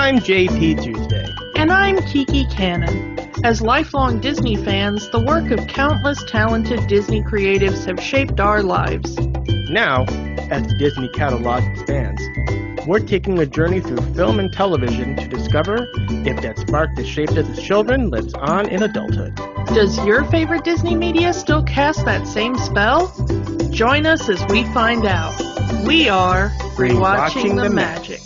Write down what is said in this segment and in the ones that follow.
I'm JP Tuesday. And I'm Kiki Cannon. As lifelong Disney fans, the work of countless talented Disney creatives have shaped our lives. Now, as the Disney catalog expands, we're taking a journey through film and television to discover if that spark that shaped us as children lives on in adulthood. Does your favorite Disney media still cast that same spell? Join us as we find out. We are Rewatching the Magic.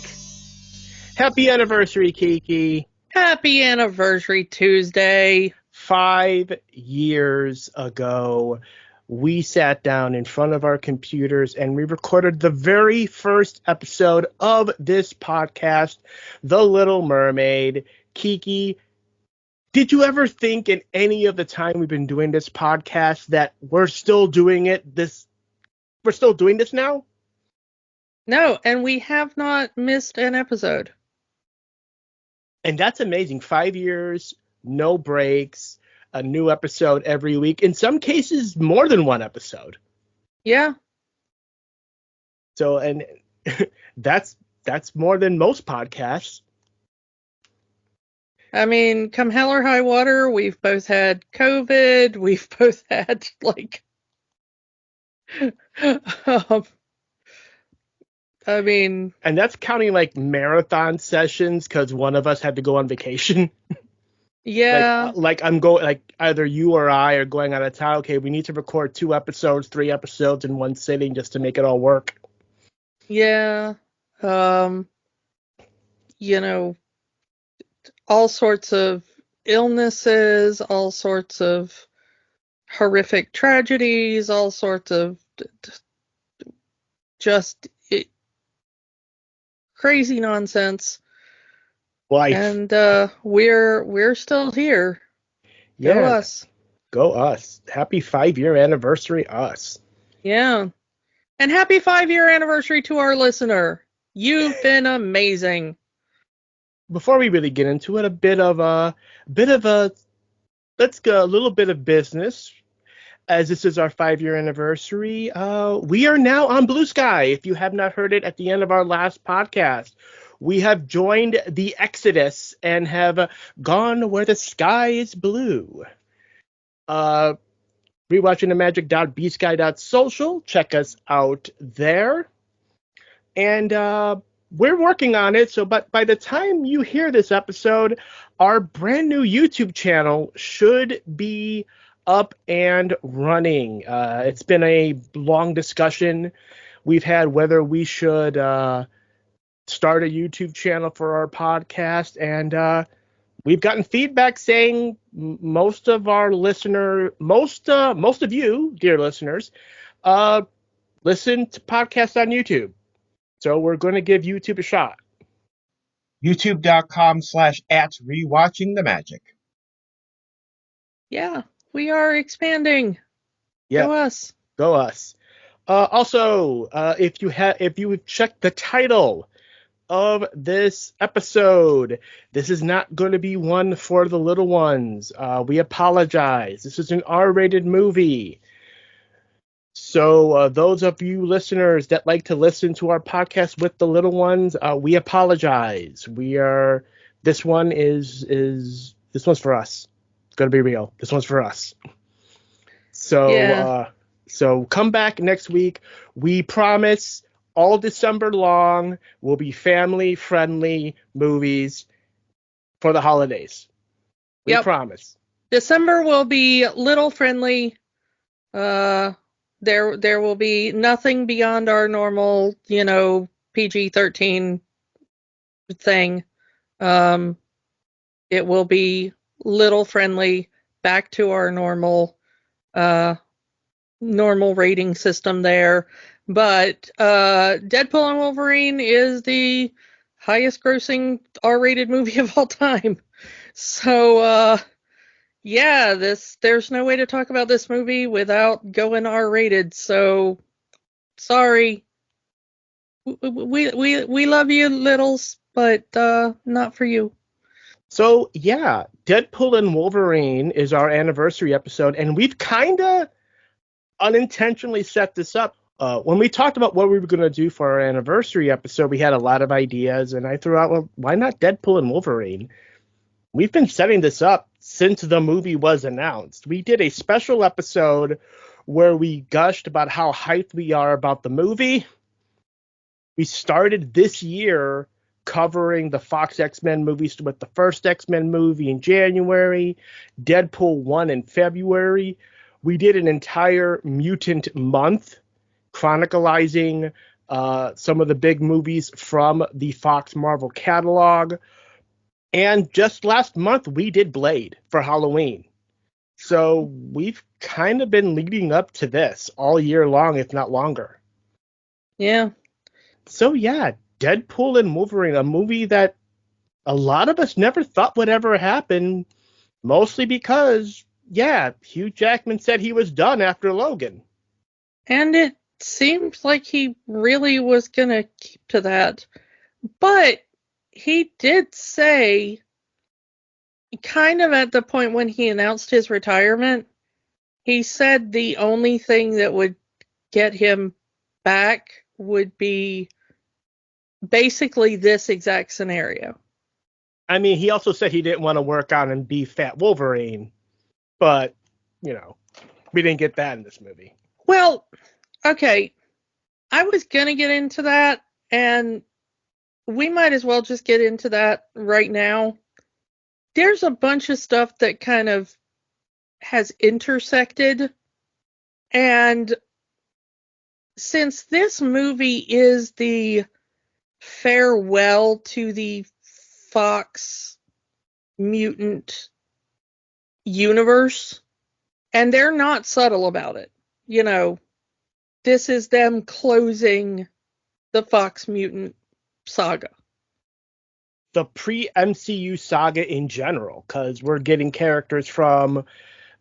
Happy anniversary, Kiki. Happy anniversary, Tuesday. 5 years ago, we sat down in front of our computers and we recorded the very first episode of this podcast, The Little Mermaid. Kiki, did you ever think in any of the time we've been doing this podcast that we're still doing we're still doing this now? No, and we have not missed an episode. And that's amazing. 5 years, no breaks, a new episode every week. In some cases, more than one episode. Yeah. So, and that's more than most podcasts. I mean, come hell or high water, we've both had COVID. We've both had, and that's counting like marathon sessions because one of us had to go on vacation. Yeah. Like either you or I are going out of town. Okay, we need to record 2 episodes, 3 episodes in one sitting just to make it all work. Yeah. All sorts of illnesses, all sorts of horrific tragedies, all sorts of crazy nonsense. Life. And we're still here. Yeah. Go us. Go us. Happy 5-year anniversary, us. Yeah. And happy 5-year anniversary to our listener. You've been amazing. Before we really get into it, let's go a little bit of business. As this is our 5-year anniversary, we are now on Blue Sky. If you have not heard it at the end of our last podcast, we have joined the Exodus and have gone where the sky is blue. Rewatchingthemagic.bsky.social. Check us out there. And we're working on it. But by the time you hear this episode, our brand new YouTube channel should be up and running. It's been a long discussion we've had whether we should start a YouTube channel for our podcast, and we've gotten feedback saying most of you, dear listeners, listen to podcasts on YouTube. So we're going to give YouTube a shot. YouTube.com/@rewatchingthemagic. Yeah, we are expanding. Yeah. Go us. Go us. Also, if you checked the title of this episode, this is not going to be one for the little ones. We apologize. This is an R-rated movie. So those of you listeners that like to listen to our podcast with the little ones, we apologize. This one's for us. It's going to be real. This one's for us. So, yeah. So come back next week. We promise all December long will be family-friendly movies for the holidays. We promise. December will be little friendly. There will be nothing beyond our normal, PG-13 thing. It will be little friendly, back to our normal rating system there. But Deadpool and Wolverine is the highest grossing R-rated movie of all time. So there's no way to talk about this movie without going R-rated. So sorry. We love you, littles, but not for you. So yeah, Deadpool and Wolverine is our anniversary episode, and we've kind of unintentionally set this up. When we talked about what we were going to do for our anniversary episode, we had a lot of ideas, and I threw out, well, why not Deadpool and Wolverine? We've been setting this up since the movie was announced. We did a special episode where we gushed about how hyped we are about the movie. We started this year covering the Fox X-Men movies with the first X-Men movie in January, Deadpool 1 in February. We did an entire mutant month chronicalizing some of the big movies from the Fox Marvel catalog. And just last month, we did Blade for Halloween. So we've kind of been leading up to this all year long, if not longer. Yeah. So yeah, Deadpool and Wolverine, a movie that a lot of us never thought would ever happen, mostly because, yeah, Hugh Jackman said he was done after Logan. And it seems like he really was going to keep to that. But he did say, kind of at the point when he announced his retirement, he said the only thing that would get him back would be basically this exact scenario. I mean, he also said he didn't want to work on and be Fat Wolverine, but, you know, we didn't get that in this movie. Well, okay, I was going to get into that, and we might as well just get into that right now. There's a bunch of stuff that kind of has intersected, and since this movie is the farewell to the Fox mutant universe, and they're not subtle about it, you know, this is them closing the Fox mutant saga. The pre-MCU saga in general, because we're getting characters from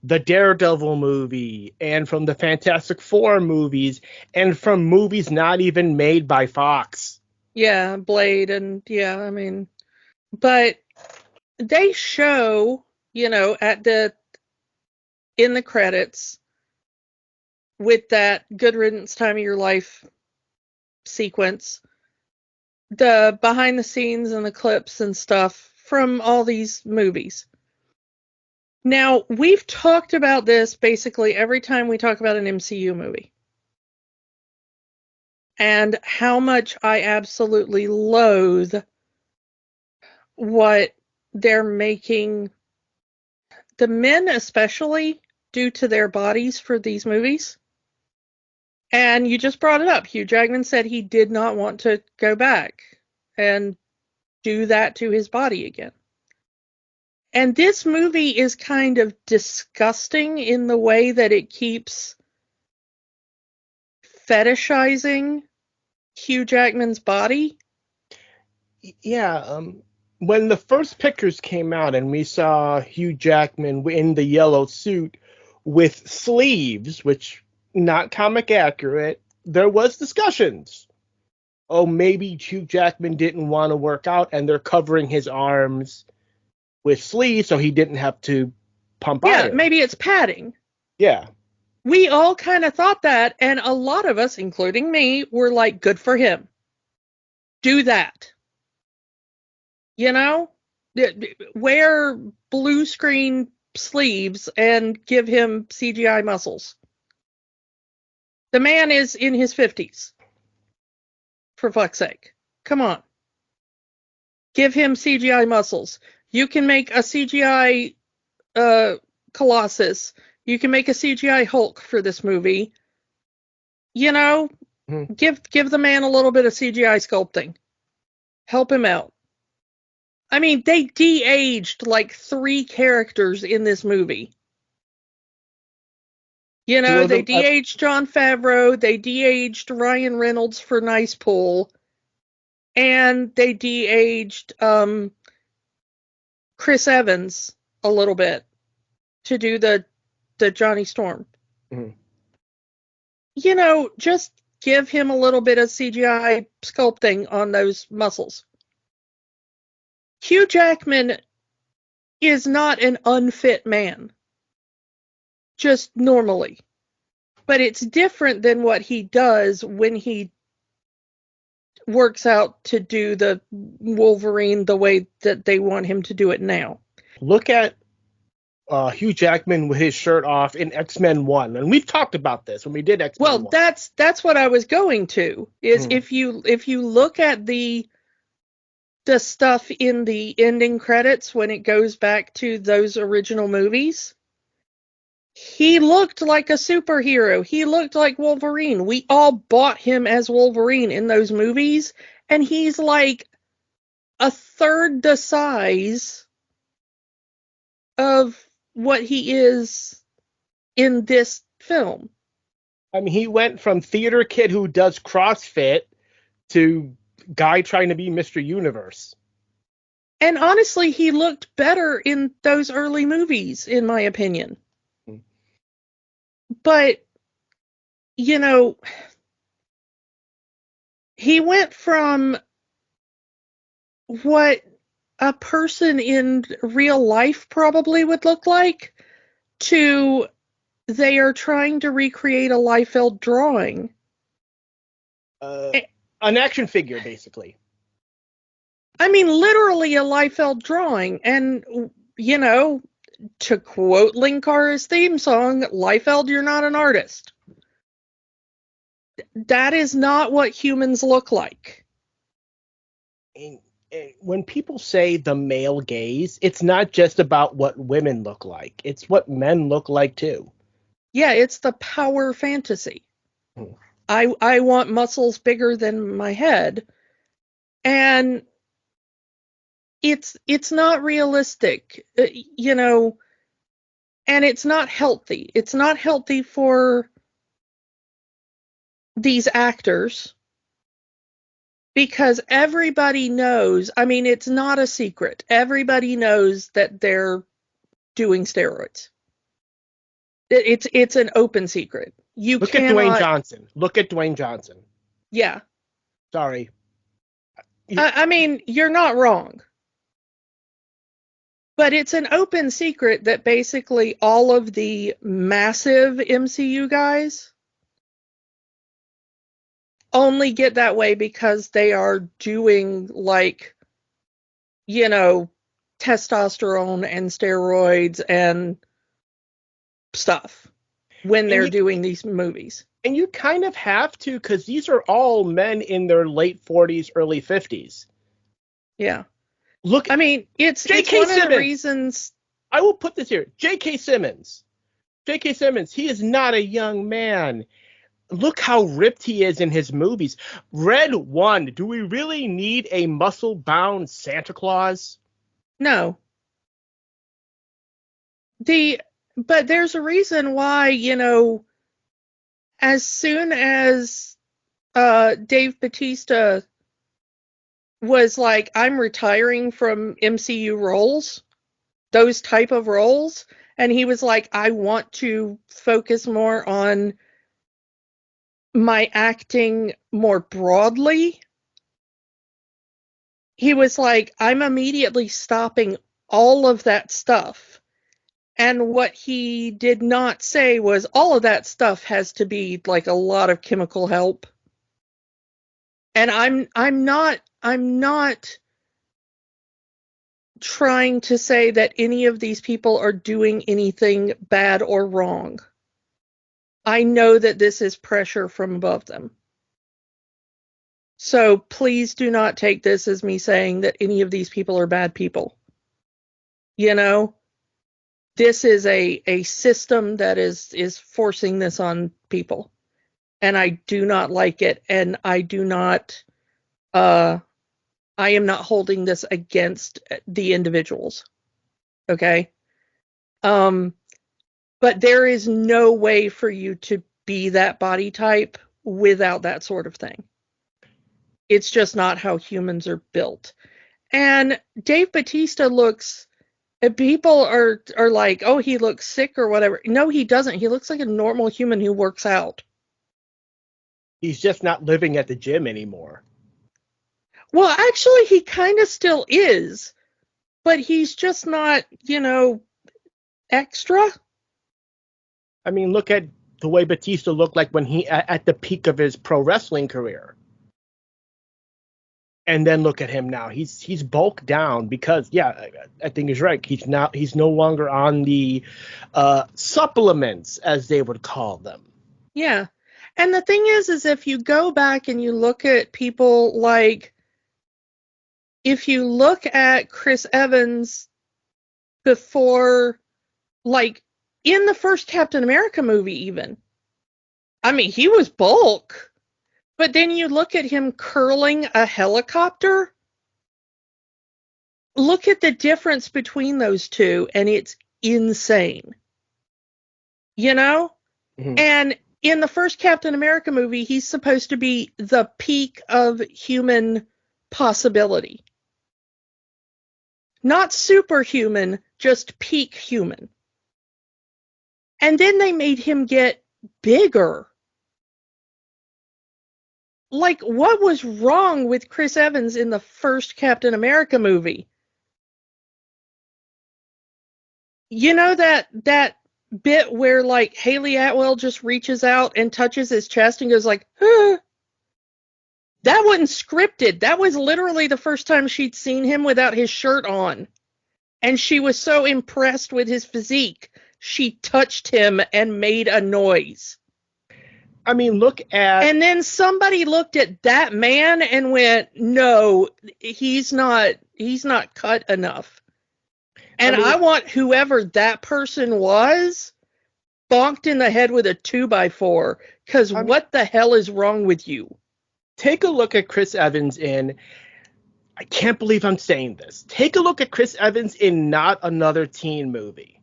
the Daredevil movie and from the Fantastic Four movies and from movies not even made by Fox. Yeah, Blade, and yeah, I mean, but they show, you know, in the credits with that Good Riddance Time of Your Life sequence, the behind the scenes and the clips and stuff from all these movies. Now, we've talked about this basically every time we talk about an MCU movie. And how much I absolutely loathe what they're making the men, especially due to their bodies for these movies. And you just brought it up. Hugh Jackman said he did not want to go back and do that to his body again. And this movie is kind of disgusting in the way that it keeps fetishizing Hugh Jackman's body. Yeah, when the first pictures came out and we saw Hugh Jackman in the yellow suit with sleeves, which not comic accurate, there was discussions. Oh, maybe Hugh Jackman didn't want to work out and they're covering his arms with sleeves so he didn't have to pump iron. Yeah, maybe it's padding. Yeah. We all kind of thought that, and a lot of us, including me, were like, good for him. Do that. You know? Wear blue screen sleeves and give him CGI muscles. The man is in his 50s. For fuck's sake. Come on. Give him CGI muscles. You can make a CGI Colossus. You can make a CGI Hulk for this movie. You know, give the man a little bit of CGI sculpting. Help him out. I mean, they de-aged like 3 characters in this movie. You know, they de-aged Jon Favreau, they de-aged Ryan Reynolds for Nice Pool, and they de-aged Chris Evans a little bit to do the Johnny Storm. Mm-hmm. You know, just give him a little bit of CGI sculpting on those muscles. Hugh Jackman is not an unfit man. Just normally. But it's different than what he does when he works out to do the Wolverine the way that they want him to do it now. Look at Hugh Jackman with his shirt off in X-Men 1. And we've talked about this when we did X-Men 1. Well, that's what I was going to. Is if you look at the stuff in the ending credits when it goes back to those original movies, he looked like a superhero. He looked like Wolverine. We all bought him as Wolverine in those movies, and he's like a third the size of what he is in this film. I mean, he went from theater kid who does CrossFit to guy trying to be Mr. Universe. And honestly, he looked better in those early movies, in my opinion. But, you know, he went from what a person in real life probably would look like to they are trying to recreate a Liefeld drawing. An action figure, basically. I mean, literally a Liefeld drawing. And, you know, to quote Linkara's theme song, Liefeld, you're not an artist. That is not what humans look like. And when people say the male gaze, it's not just about what women look like. It's what men look like, too. Yeah, it's the power fantasy. I want muscles bigger than my head. And it's not realistic, you know, and it's not healthy. It's not healthy for these actors because everybody knows, I mean, it's not a secret. Everybody knows that they're doing steroids. It's an open secret. Look at Dwayne Johnson. Look at Dwayne Johnson. Yeah. Sorry. I mean, you're not wrong. But it's an open secret that basically all of the massive MCU guys only get that way because they are doing, like, you know, testosterone and steroids and stuff when they're doing these movies. And you kind of have to, because these are all men in their late 40s, early 50s. Yeah. Look, I mean, it's one Simmons. of the reasons. I will put this here. J.K. Simmons. J.K. Simmons, he is not a young man. Look how ripped he is in his movies. Red 1, do we really need a muscle-bound Santa Claus? No. But there's a reason why, you know, as soon as Dave Bautista was like, I'm retiring from MCU roles, those type of roles, and he was like, I want to focus more on my acting more broadly. He was like, I'm immediately stopping all of that stuff. And what he did not say was all of that stuff has to be like a lot of chemical help. And I'm not trying to say that any of these people are doing anything bad or wrong. I know that this is pressure from above them. So please do not take this as me saying that any of these people are bad people. You know, this is a system that is forcing this on people. And I do not like it. And I do not, I am not holding this against the individuals. Okay? But there is no way for you to be that body type without that sort of thing. It's just not how humans are built. And Dave Bautista looks, people are like, oh, he looks sick or whatever. No, he doesn't. He looks like a normal human who works out. He's just not living at the gym anymore. Well, actually, he kind of still is. But he's just not, you know, extra. I mean, look at the way Batista looked like when he at the peak of his pro wrestling career. And then look at him now. He's bulked down because, yeah, I think he's right. He's no longer on the supplements, as they would call them. Yeah. And the thing is if you go back and you look at people like, if you look at Chris Evans before, like, in the first Captain America movie even, I mean, he was bulk. But then you look at him curling a helicopter. Look at the difference between those two, and it's insane. You know? Mm-hmm. And in the first Captain America movie, he's supposed to be the peak of human possibility. Not superhuman, just peak human. And then they made him get bigger. Like, what was wrong with Chris Evans in the first Captain America movie? You know that bit where, like, Haley Atwell just reaches out and touches his chest and goes like, huh? That wasn't scripted. That was literally the first time she'd seen him without his shirt on. And she was so impressed with his physique, she touched him and made a noise. I mean, look at... And then somebody looked at that man and went, no, he's not cut enough. And I want whoever that person was bonked in the head with a 2x4, because what the hell is wrong with you? Take a look at Chris Evans in... I can't believe I'm saying this. Take a look at Chris Evans in Not Another Teen Movie.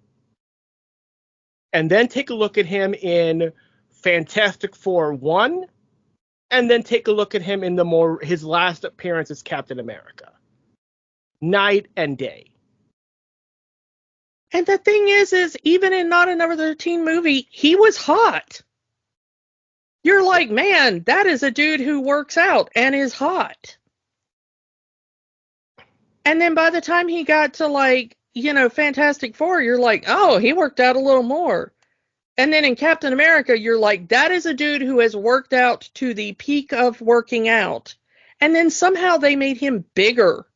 And then take a look at him in Fantastic Four 1, and then take a look at him in his last appearance as Captain America. Night and day. And the thing is even in Not Another Teen Movie, he was hot. You're like, man, that is a dude who works out and is hot. And then by the time he got to, like, you know, Fantastic Four, you're like, oh, he worked out a little more. And then in Captain America, you're like, that is a dude who has worked out to the peak of working out. And then somehow they made him bigger.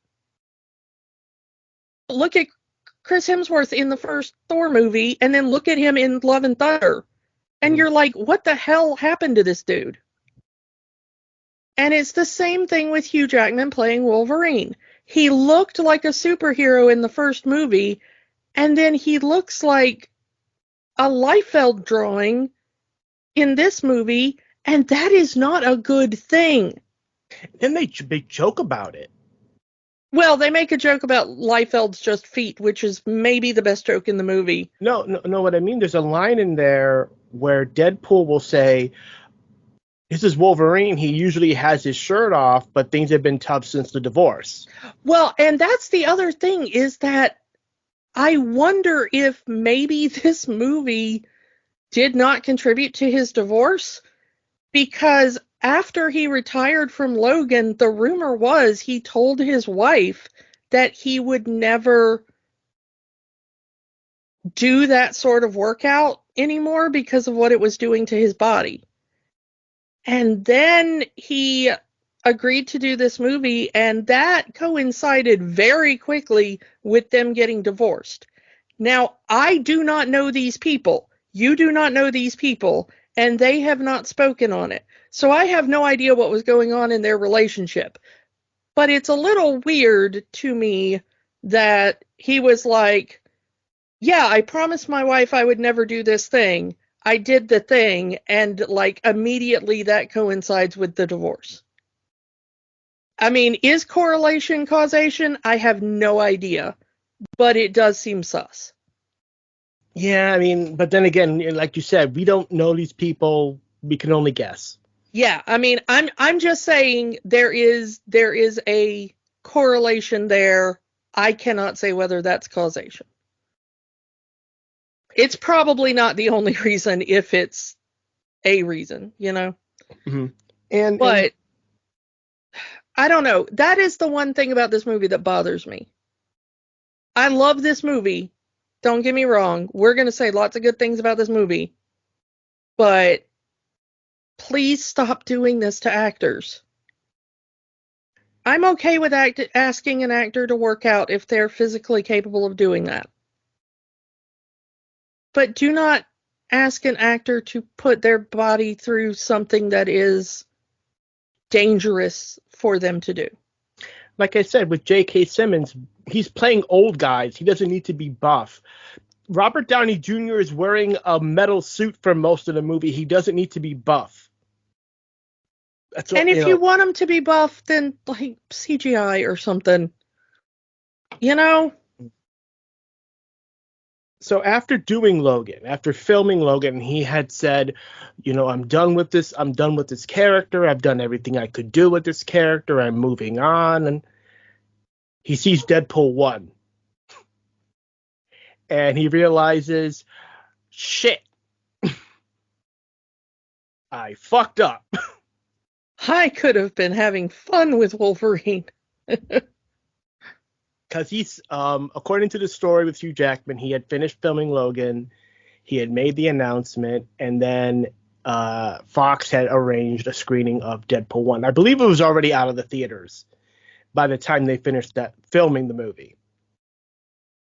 Look at Chris Hemsworth in the first Thor movie, and then look at him in Love and Thunder. And you're like, what the hell happened to this dude? And it's the same thing with Hugh Jackman playing Wolverine. He looked like a superhero in the first movie, and then he looks like a Liefeld drawing in this movie, and that is not a good thing. Then they joke about it. Well, they make a joke about Liefeld's just feet, which is maybe the best joke in the movie. No, what I mean, there's a line in there where Deadpool will say, this is Wolverine, he usually has his shirt off, but things have been tough since the divorce. Well, and that's the other thing, is that I wonder if maybe this movie did not contribute to his divorce, because after he retired from Logan, the rumor was he told his wife that he would never do that sort of workout anymore because of what it was doing to his body. And then he agreed to do this movie, and that coincided very quickly with them getting divorced. Now, I do not know these people. You do not know these people, and they have not spoken on it. So I have no idea what was going on in their relationship. But it's a little weird to me that he was like, yeah, I promised my wife I would never do this thing. I did the thing, and, like, immediately that coincides with the divorce. I mean, is correlation causation? I have no idea, but it does seem sus. Yeah, I mean, but then again, like you said, we don't know these people. We can only guess. Yeah, I mean, I'm just saying there is a correlation there. I cannot say whether that's causation. It's probably not the only reason, if it's a reason, you know? Mm-hmm. But I don't know. That is the one thing about this movie that bothers me. I love this movie. Don't get me wrong. We're going to say lots of good things about this movie. But please stop doing this to actors. I'm okay with asking an actor to work out if they're physically capable of doing that. But do not ask an actor to put their body through something that is dangerous for them to do. Like I said, with J.K. Simmons, he's playing old guys. He doesn't need to be buff. Robert Downey Jr. is wearing a metal suit for most of the movie. He doesn't need to be buff. And if you want him to be buff, then like CGI or something. You know? So after doing Logan, after filming Logan, he had said, I'm done with this. I'm done with this character. I've done everything I could do with this character. I'm moving on. And he sees Deadpool 1. And he realizes, shit, I fucked up. I could have been having fun with Wolverine. Because he's, according to the story with Hugh Jackman, he had finished filming Logan. He had made the announcement, and then Fox had arranged a screening of Deadpool 1. I believe it was already out of the theaters by the time they finished filming the movie.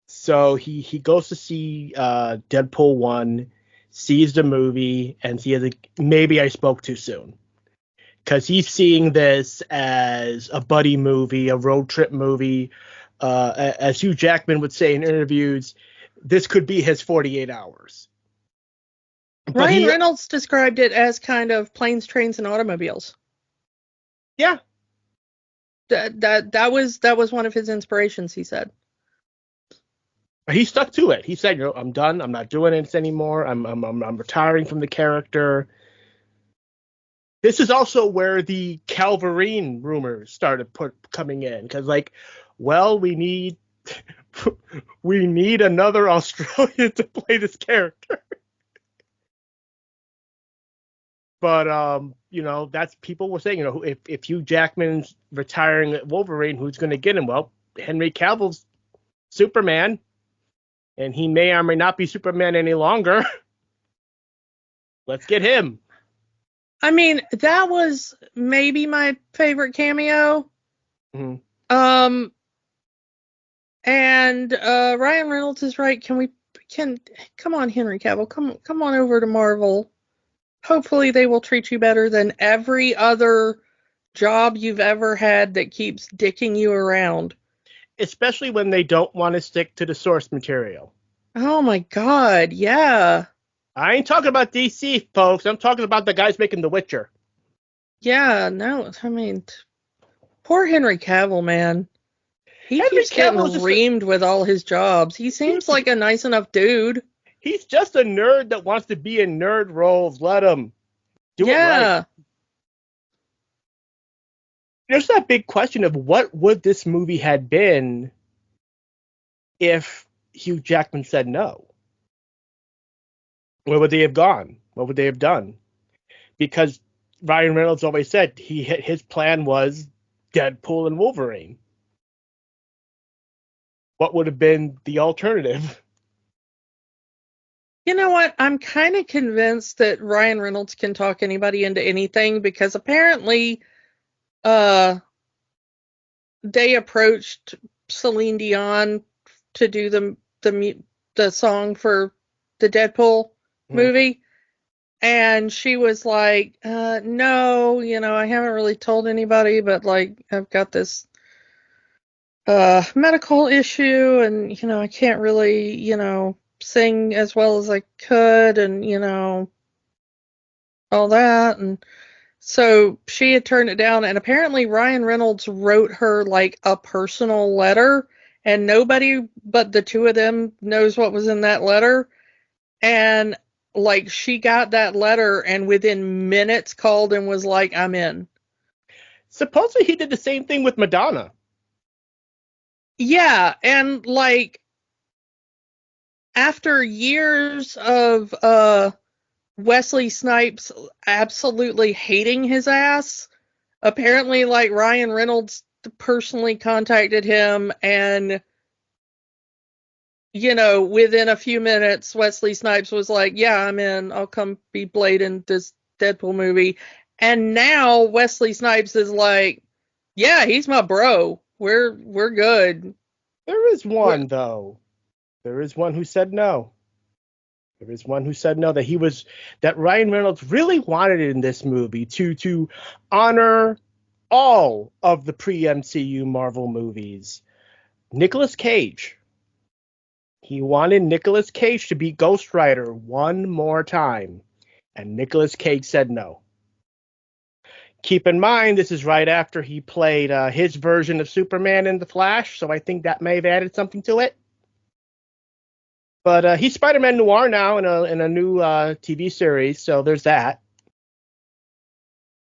So he goes to see Deadpool 1, sees the movie, and sees maybe I spoke too soon. Because he's seeing this as a buddy movie, a road trip movie. As Hugh Jackman would say in interviews, this could be his 48 hours. Ryan Reynolds described it as kind of planes, trains, and automobiles. Yeah. That was one of his inspirations, he said. He stuck to it. He said, I'm done. I'm not doing this anymore. I'm retiring from the character. This is also where the Calverine rumors started coming in. Because, we need another Australian to play this character. But, that's people were saying, if Hugh Jackman's retiring Wolverine, who's going to get him? Well, Henry Cavill's Superman. And he may or may not be Superman any longer. Let's get him. I mean, that was maybe my favorite cameo. Mm-hmm. And Ryan Reynolds is right. Come on, Henry Cavill, come on over to Marvel. Hopefully they will treat you better than every other job you've ever had that keeps dicking you around. Especially when they don't want to stick to the source material. Oh my God, yeah. I ain't talking about DC, folks. I'm talking about the guys making The Witcher. Yeah, no, I mean, poor Henry Cavill, man. He keeps getting reamed with all his jobs. He seems like a nice enough dude. He's just a nerd that wants to be in nerd roles. Let him do it right. There's that big question of what would this movie had been if Hugh Jackman said no. Where would they have gone? What would they have done? Because Ryan Reynolds always said his plan was Deadpool and Wolverine. What would have been the alternative? You know what? I'm kind of convinced that Ryan Reynolds can talk anybody into anything because apparently they approached Celine Dion to do the song for the Deadpool movie. And she was like, no, I haven't really told anybody, but I've got this medical issue and, I can't really, sing as well as I could and, all that. And so she had turned it down. And apparently Ryan Reynolds wrote her a personal letter and nobody but the two of them knows what was in that letter. And she got that letter and within minutes called and was like, I'm in. Supposedly he did the same thing with Madonna. Yeah, and after years of Wesley Snipes absolutely hating his ass, apparently Ryan Reynolds personally contacted him and within a few minutes, Wesley Snipes was like, yeah, I'm in. I'll come be Blade in this Deadpool movie. And now Wesley Snipes is like, yeah, he's my bro. We're good. There is one, though. There is one who said no. There is one who said no, that Ryan Reynolds really wanted in this movie to honor all of the pre-MCU Marvel movies. Nicolas Cage. He wanted Nicolas Cage to be Ghost Rider one more time, and Nicolas Cage said no. Keep in mind, this is right after he played his version of Superman in The Flash, so I think that may have added something to it. But he's Spider-Man Noir now in a new TV series, so there's that.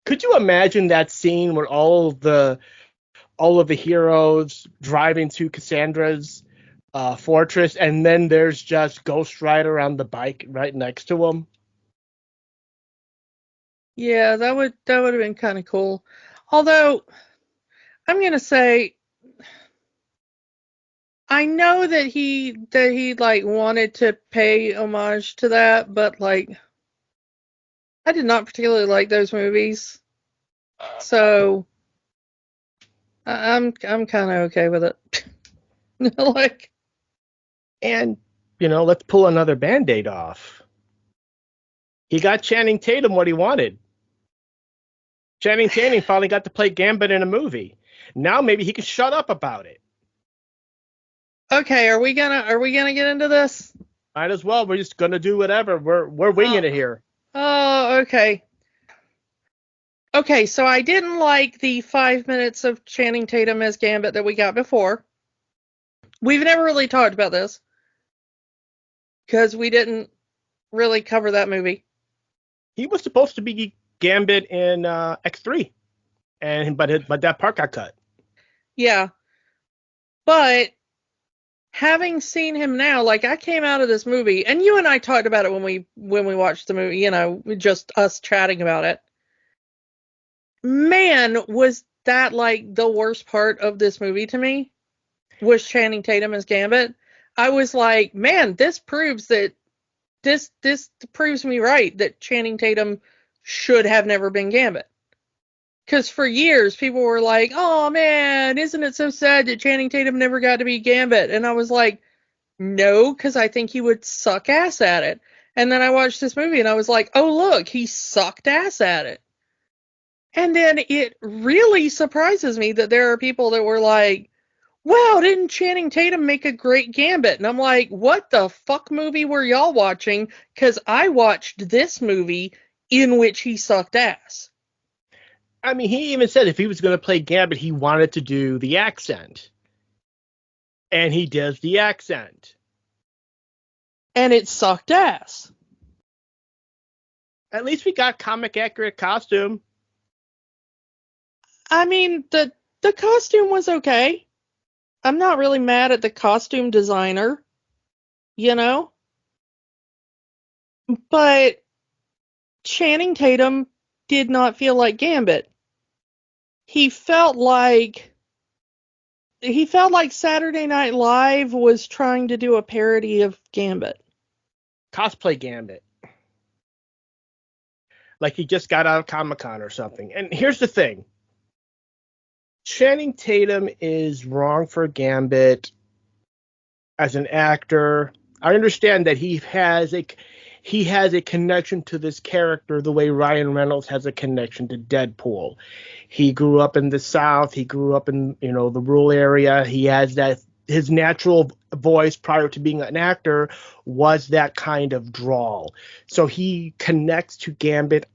Could you imagine that scene where all of the heroes driving to Cassandra's fortress, and then there's just Ghost Rider on the bike right next to him? Yeah, that would have been kind of cool. Although I'm gonna say, I know that he like wanted to pay homage to that, but like I did not particularly like those movies, so I'm kind of okay with it. Like, and let's pull another Band-Aid off. He got Channing Tatum what he wanted. Channing Tatum finally got to play Gambit in a movie. Now maybe he can shut up about it. Okay, are we gonna get into this? Might as well. We're just gonna do whatever. We're winging it here. Oh, okay. Okay, so I didn't like the 5 minutes of Channing Tatum as Gambit that we got before. We've never really talked about this because we didn't really cover that movie. He was supposed to be Gambit in X3, but that part got cut. Yeah, but having seen him now, like I came out of this movie, and you and I talked about it when we watched the movie. Just us chatting about it. Man, was that like the worst part of this movie to me? Was Channing Tatum as Gambit? I was like, man, this proves me right that Channing Tatum should have never been Gambit. Because for years, people were like, oh man, isn't it so sad that Channing Tatum never got to be Gambit? And I was like, no, because I think he would suck ass at it. And then I watched this movie and I was like, oh look, he sucked ass at it. And then it really surprises me that there are people that were like, wow, didn't Channing Tatum make a great Gambit? And I'm like, what the fuck movie were y'all watching? Because I watched this movie in which he sucked ass. I mean, he even said if he was going to play Gambit, he wanted to do the accent. And he does the accent. And it sucked ass. At least we got comic accurate costume. I mean, the costume was okay. I'm not really mad at the costume designer, But Channing Tatum did not feel like Gambit. He felt like Saturday Night Live was trying to do a parody of Gambit. Cosplay Gambit. Like he just got out of Comic-Con or something. And here's the thing. Channing Tatum is wrong for Gambit as an actor. I understand that he has a connection to this character the way Ryan Reynolds has a connection to Deadpool. He grew up in the South. He grew up in, the rural area. He has his natural voice prior to being an actor was that kind of drawl. So he connects to Gambit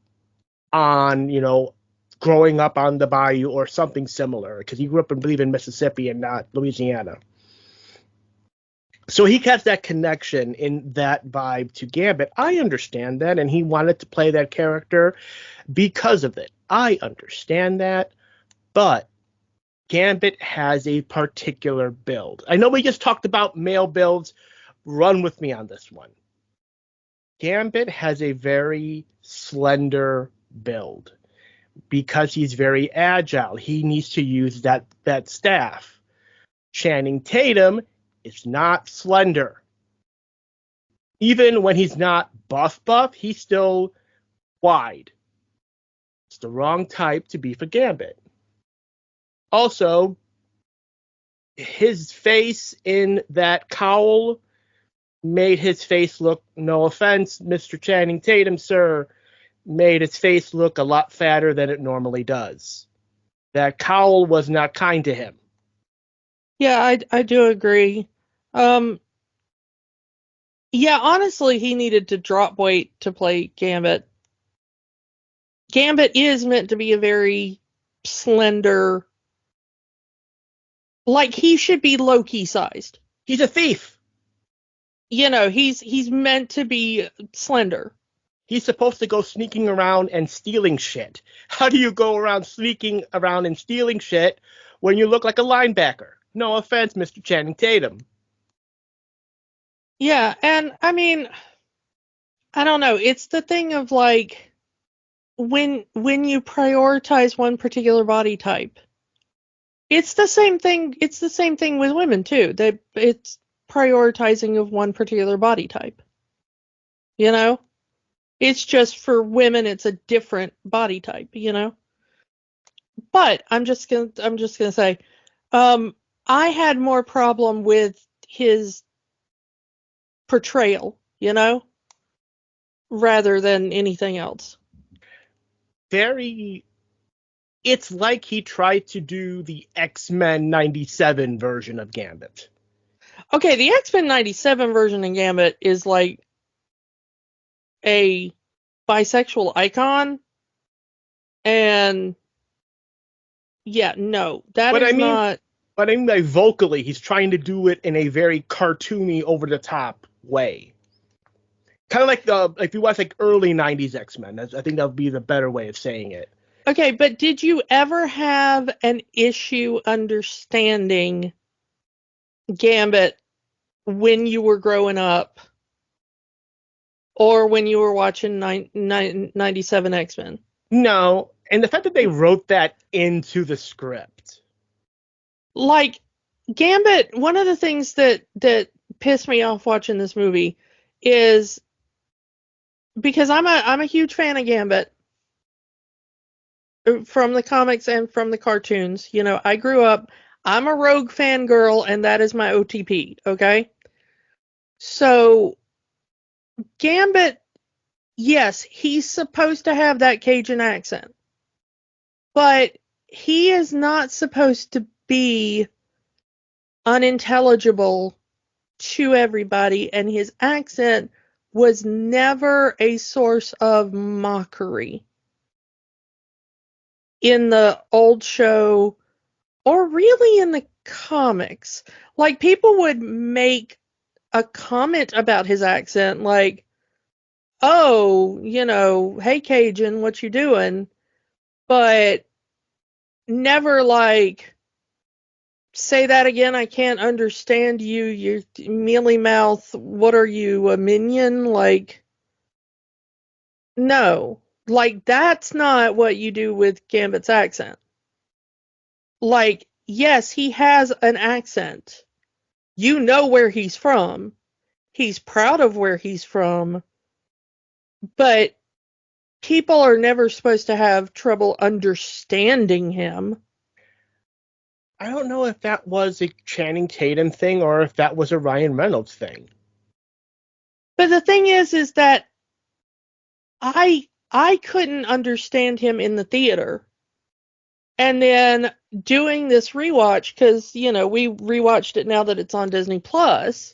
on, growing up on the bayou or something similar, because he grew up in Mississippi and not Louisiana. So he has that connection in that vibe to Gambit. I understand that, and he wanted to play that character because of it. I understand that, but Gambit has a particular build. I know we just talked about male builds. Run with me on this one. Gambit has a very slender build because he's very agile. He needs to use that staff. Channing Tatum is not slender. Even when he's not buff, he's still wide. It's the wrong type to be for Gambit. Also, his face in that cowl made his face look, no offense, Mr. Channing Tatum, sir, made his face look a lot fatter than it normally does. That cowl was not kind to him. Yeah, I do agree. Yeah, honestly, he needed to drop weight to play Gambit. Gambit is meant to be a very slender, like he should be Loki sized. He's a thief. You know, he's meant to be slender. He's supposed to go sneaking around and stealing shit. How do you go around sneaking around and stealing shit when you look like a linebacker? No offense, Mr. Channing Tatum. Yeah, and I mean, I don't know. It's the thing of like when you prioritize one particular body type. It's the same thing. It's the same thing with women too. It's prioritizing of one particular body type. You know? It's just for women it's a different body type, you know? But I'm just going to say I had more problem with his portrayal, you know, rather than anything else. It's like he tried to do the X-Men 97 version of Gambit. Okay, the X-Men 97 version of Gambit is like a bisexual icon, and yeah, no, that is not. But I mean, like, vocally, he's trying to do it in a very cartoony, over-the-top way. Kind of like if you watch like early 90s X-Men. I think that would be the better way of saying it. Okay, but did you ever have an issue understanding Gambit when you were growing up or when you were watching 97 X-Men? No, and the fact that they wrote that into the script. Like, Gambit, one of the things that pissed me off watching this movie is because I'm a huge fan of Gambit from the comics and from the cartoons. You know, I grew up, I'm a Rogue fangirl, and that is my OTP, okay? So, Gambit, yes, he's supposed to have that Cajun accent, but he is not supposed to be unintelligible to everybody, and his accent was never a source of mockery in the old show or really in the comics. Like, people would make a comment about his accent, like, oh, you know, hey Cajun, what you doing? But never like, say that again, I can't understand you, you mealy mouth, what are you, a minion? Like, no. Like, that's not what you do with Gambit's accent. Like, yes, he has an accent. You know where he's from. He's proud of where he's from. But people are never supposed to have trouble understanding him. I don't know if that was a Channing Tatum thing or if that was a Ryan Reynolds thing. But the thing is that I couldn't understand him in the theater. And then doing this rewatch, because, you know, we rewatched it now that it's on Disney Plus.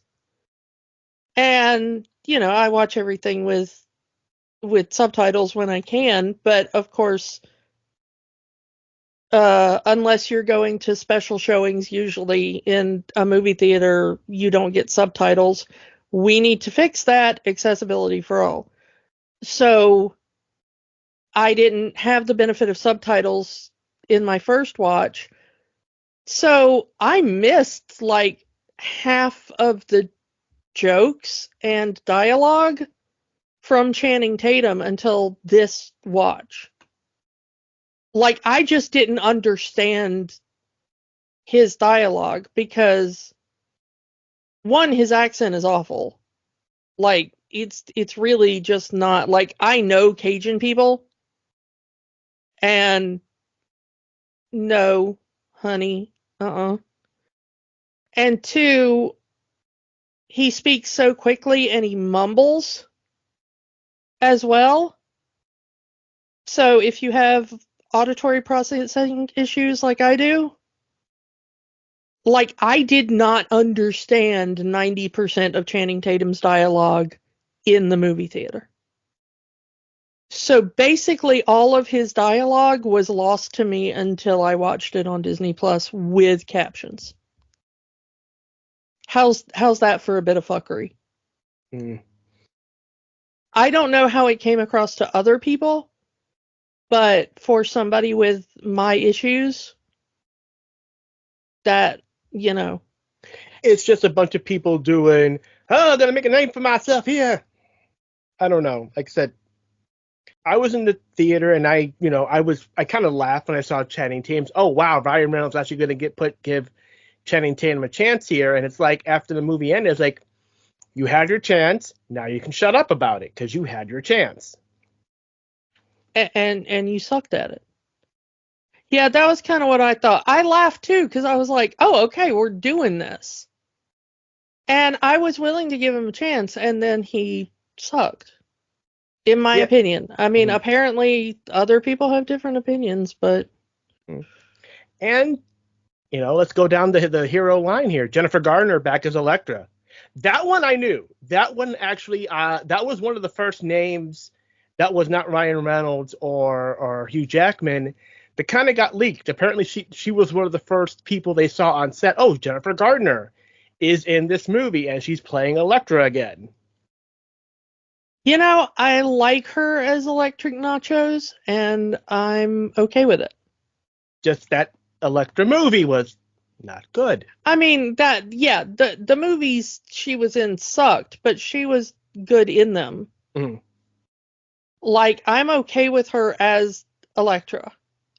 And, you know, I watch everything with subtitles when I can, but of course, unless you're going to special showings, usually in a movie theater, you don't get subtitles. We need to fix that, accessibility for all. So I didn't have the benefit of subtitles in my first watch. So I missed like half of the jokes and dialogue from Channing Tatum until this watch. Like, I just didn't understand his dialogue because, one, his accent is awful. Like, it's really just not, like, I know Cajun people, and no, honey, And two, he speaks so quickly and he mumbles as well. So if you have auditory processing issues like I do, like, I did not understand 90% of Channing Tatum's dialogue in the movie theater. So basically all of his dialogue was lost to me until I watched it on Disney Plus with captions. How's that for a bit of fuckery? Mm. I don't know how it came across to other people, but for somebody with my issues, that, It's just a bunch of people doing, oh, I'm gonna make a name for myself here. I don't know. Like I said, I was in the theater and I kind of laughed when I saw Channing Tatum. Oh wow, Ryan Reynolds actually gonna give Channing Tatum a chance here. And it's like after the movie ended, it's like, you had your chance. Now you can shut up about it because you had your chance. and you sucked at it. Yeah, that was kind of what I thought. I laughed too because I was like, oh, okay, we're doing this. And I was willing to give him a chance, and then he sucked, in my Yeah. opinion. I mean, Mhm. apparently other people have different opinions, but. And, let's go down the hero line here. Jennifer Garner back as Elektra. That one I knew. That one actually, that was one of the first names that was not Ryan Reynolds or Hugh Jackman that kind of got leaked. Apparently, she was one of the first people they saw on set. Oh, Jennifer Garner is in this movie, and she's playing Elektra again. I like her as Electric Nachos, and I'm okay with it. Just that Elektra movie was not good. I mean, the movies she was in sucked, but she was good in them. Mm. Like, I'm okay with her as Elektra.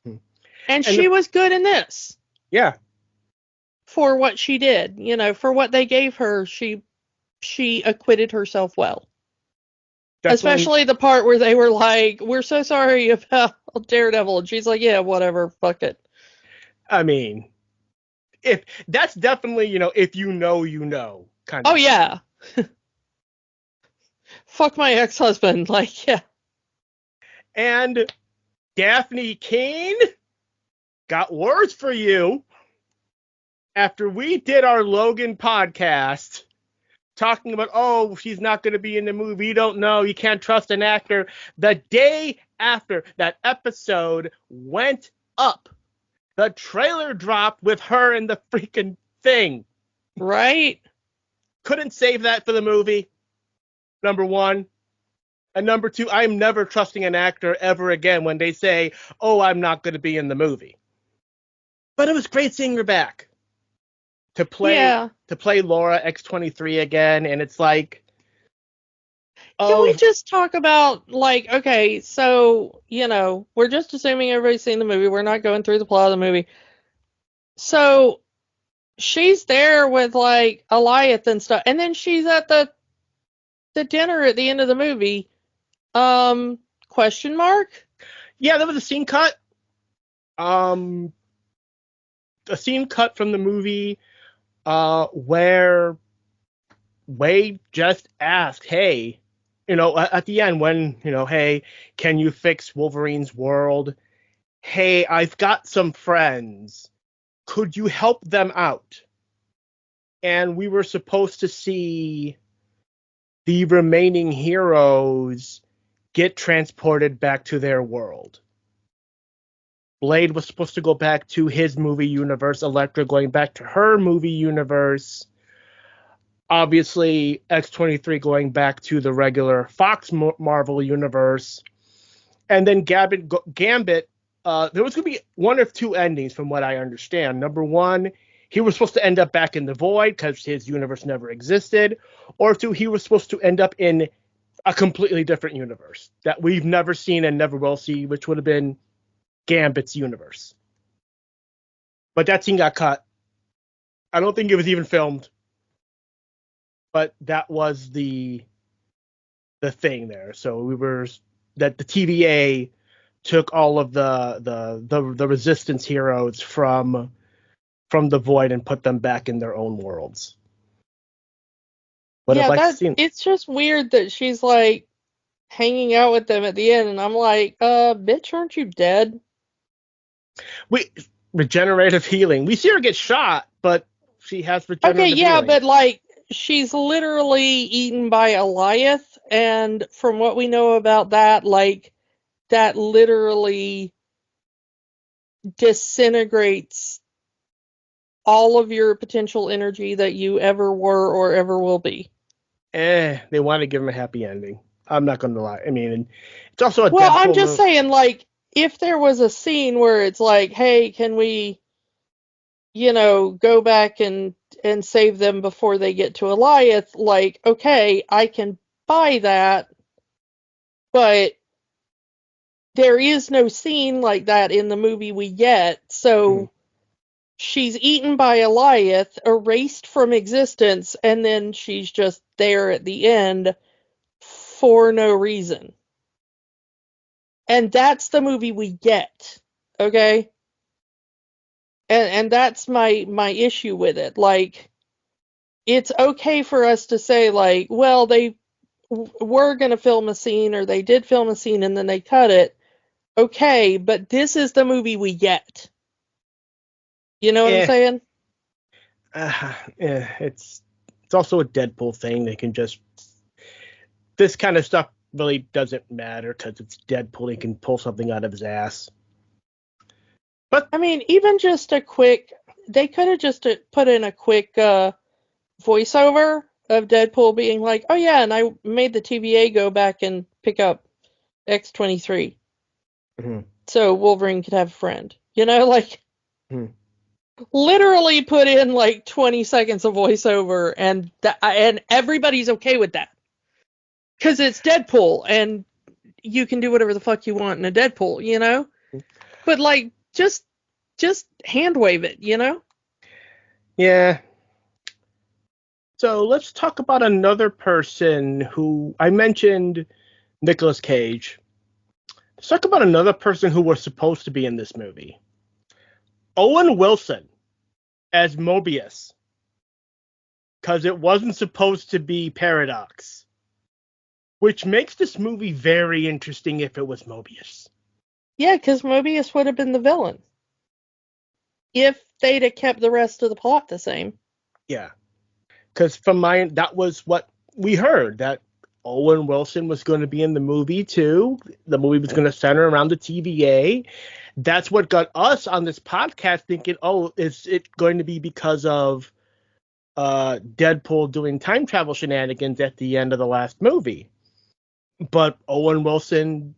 Mm. And she was good in this. Yeah. For what she did, for what they gave her, she acquitted herself well. Definitely. Especially the part where they were like, we're so sorry about Daredevil. And she's like, yeah, whatever, fuck it. I mean, if that's definitely, if you know, kind of. Oh, yeah. Fuck my ex-husband. Like, yeah. And Daphne Kane, got words for you. After we did our Logan podcast talking about, oh, she's not going to be in the movie, you don't know, you can't trust an actor, the day after that episode went up, the trailer dropped with her in the freaking thing. Right? Couldn't save that for the movie, number one. And number two, I'm never trusting an actor ever again when they say, oh, I'm not going to be in the movie. But it was great seeing her back to play Laura X-23 again. And it's like, can we just talk about, like, okay, so, we're just assuming everybody's seen the movie. We're not going through the plot of the movie. So she's there with, like, Eliath and stuff. And then she's at the dinner at the end of the movie. Question mark? Yeah, there was a scene cut. A scene cut from the movie where Wade just asked, hey, at the end when, hey, can you fix Wolverine's world? Hey, I've got some friends. Could you help them out? And we were supposed to see the remaining heroes get transported back to their world. Blade was supposed to go back to his movie universe, Elektra going back to her movie universe. Obviously, X-23 going back to the regular Fox Marvel universe. And then Gambit, there was going to be one of two endings from what I understand. Number one, he was supposed to end up back in the Void because his universe never existed. Or two, he was supposed to end up in a completely different universe that we've never seen and never will see, which would have been Gambit's universe. But that scene got cut. I don't think it was even filmed. But that was the thing there. So that the TVA took all of the resistance heroes from the void and put them back in their own worlds. Would have liked to see. It's just weird that she's like hanging out with them at the end, and I'm like, bitch, aren't you dead? Regenerative healing. We see her get shot, but she has regenerative healing. But like she's literally eaten by Eliath, and from what we know about that, like that literally disintegrates all of your potential energy that you ever were or ever will be. They want to give him a happy ending. I'm not going to lie. I mean, it's also a Well, Deadpool I'm just saying, like, if there was a scene where it's like, hey, can we, go back and save them before they get to Eliath, like, okay, I can buy that, but there is no scene like that in the movie we get, so she's eaten by Eliath, erased from existence, and then she's just there at the end for no reason. And that's the movie we get, okay? And that's my issue with it. Like, it's okay for us to say, like, well, they were going to film a scene, or they did film a scene and then they cut it. Okay, but this is the movie we get. You know what I'm saying? It's also a Deadpool thing. They can just... This kind of stuff really doesn't matter because it's Deadpool. He can pull something out of his ass. But I mean, even just a quick... They could have just put in a quick voiceover of Deadpool being like, oh yeah, and I made the TVA go back and pick up X-23. So Wolverine could have a friend. Literally put in like 20 seconds of voiceover, and everybody's okay with that. Because it's Deadpool, and you can do whatever the fuck you want in a Deadpool, But like, just hand wave it, Yeah. So let's talk about another person who I mentioned, Nicolas Cage. Let's talk about another person who was supposed to be in this movie. Owen Wilson as Mobius. Because it wasn't supposed to be Paradox. Which makes this movie very interesting if it was Mobius. Yeah, because Mobius would have been the villain. If they'd have kept the rest of the plot the same. Yeah. Because that was what we heard, that Owen Wilson was going to be in the movie too. The movie was going to center around the TVA. That's what got us on this podcast thinking, oh, is it going to be because of Deadpool doing time travel shenanigans at the end of the last movie? But Owen Wilson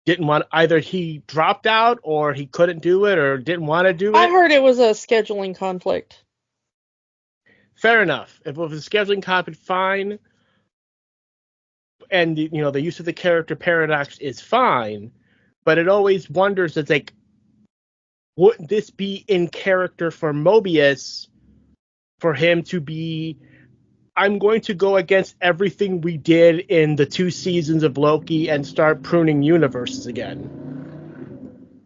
didn't want, either he dropped out or he couldn't do it or didn't want to do it. I heard it was a scheduling conflict. Fair enough. If it was a scheduling conflict, fine. And, the use of the character Paradox is fine. But it always wonders, it's like, wouldn't this be in character for Mobius for him to be, I'm going to go against everything we did in the 2 seasons of Loki and start pruning universes again?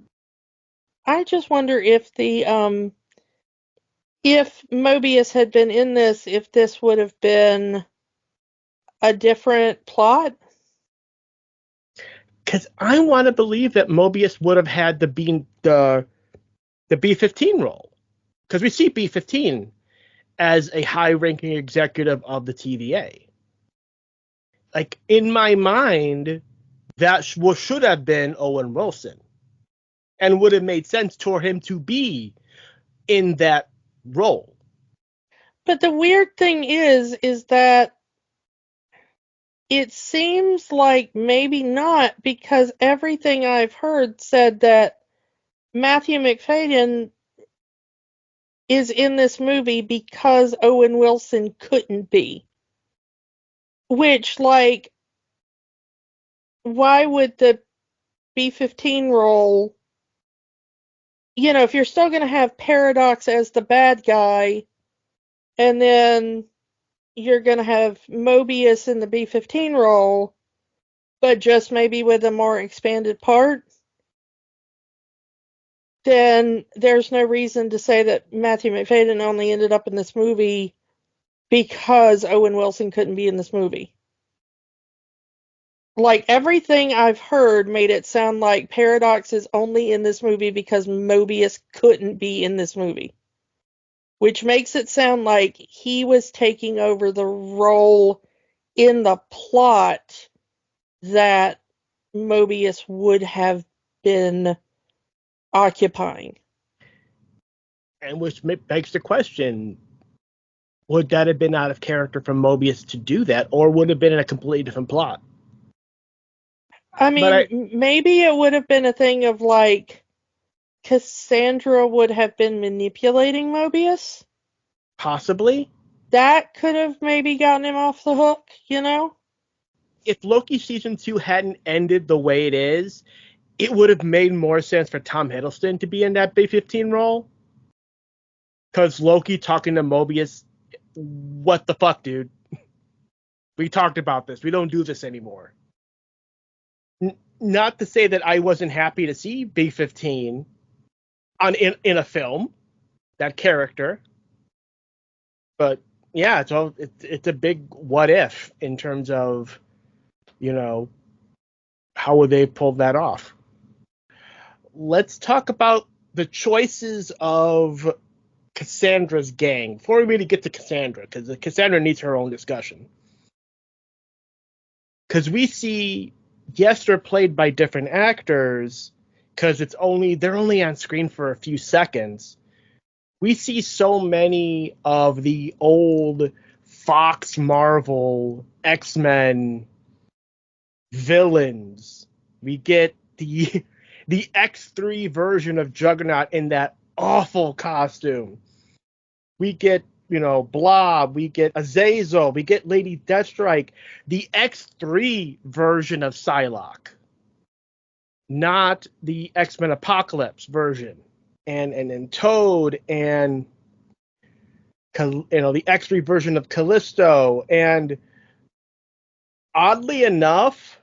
I just wonder if if Mobius had been in this, if this would have been a different plot. Because I want to believe that Mobius would have had the B-15 role. Because we see B-15 as a high-ranking executive of the TVA. Like, in my mind, that should have been Owen Wilson. And would have made sense for him to be in that role. But the weird thing is that it seems like maybe not, because everything I've heard said that Matthew McFadyen is in this movie because Owen Wilson couldn't be. Which, like, why would the B-15 role, if you're still going to have Paradox as the bad guy, and then, you're going to have Mobius in the B-15 role, but just maybe with a more expanded part, then there's no reason to say that Matthew McFadden only ended up in this movie because Owen Wilson couldn't be in this movie. Like, everything I've heard made it sound like Paradox is only in this movie because Mobius couldn't be in this movie. Which makes it sound like he was taking over the role in the plot that Mobius would have been occupying. And which begs the question, would that have been out of character for Mobius to do that, or would it have been in a completely different plot? I mean, maybe it would have been a thing of like Cassandra would have been manipulating Mobius. Possibly. That could have maybe gotten him off the hook, you know? If Loki Season 2 hadn't ended the way it is, it would have made more sense for Tom Hiddleston to be in that B-15 role. Because Loki talking to Mobius, what the fuck, dude? We talked about this. We don't do this anymore. Not to say that I wasn't happy to see B-15 in a film, that character. But yeah, it's a big what if in terms of, you know, how would they pull that off? Let's talk about the choices of Cassandra's gang before we really get to Cassandra, because Cassandra needs her own discussion. Because we see, yes, they're played by different actors, because they're only on screen for a few seconds. We see so many of the old Fox Marvel X-Men villains. We get the X3 version of Juggernaut in that awful costume. We get, Blob, we get Azazel, we get Lady Deathstrike, the X3 version of Psylocke, not the X-Men Apocalypse version. And Toad, and the X3 version of Callisto, and oddly enough,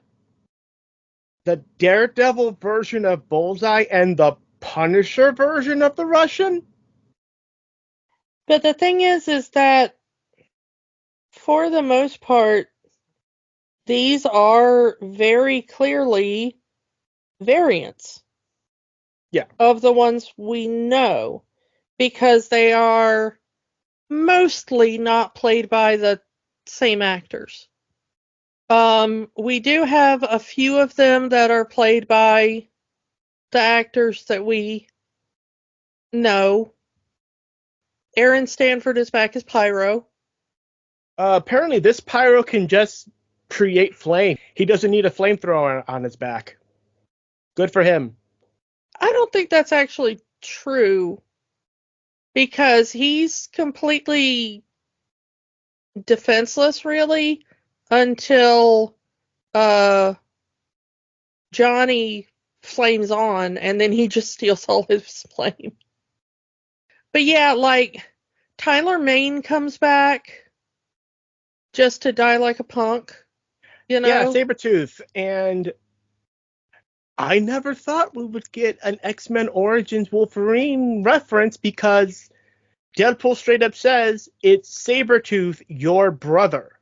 the Daredevil version of Bullseye and the Punisher version of the Russian. But the thing is that for the most part, these are very clearly variants. Yeah. Of the ones we know, because they are mostly not played by the same actors. We do have a few of them that are played by the actors that we know. Aaron Stanford is back as Pyro. Apparently this Pyro can just create flame. He doesn't need a flamethrower on his back. Good for him. I don't think that's actually true, because he's completely defenseless, really, until Johnny flames on, and then he just steals all his flame. But yeah, like, Tyler Mane comes back just to die like a punk, you know? Yeah, Sabretooth. And I never thought we would get an X-Men Origins Wolverine reference, because Deadpool straight up says it's Sabretooth, your brother.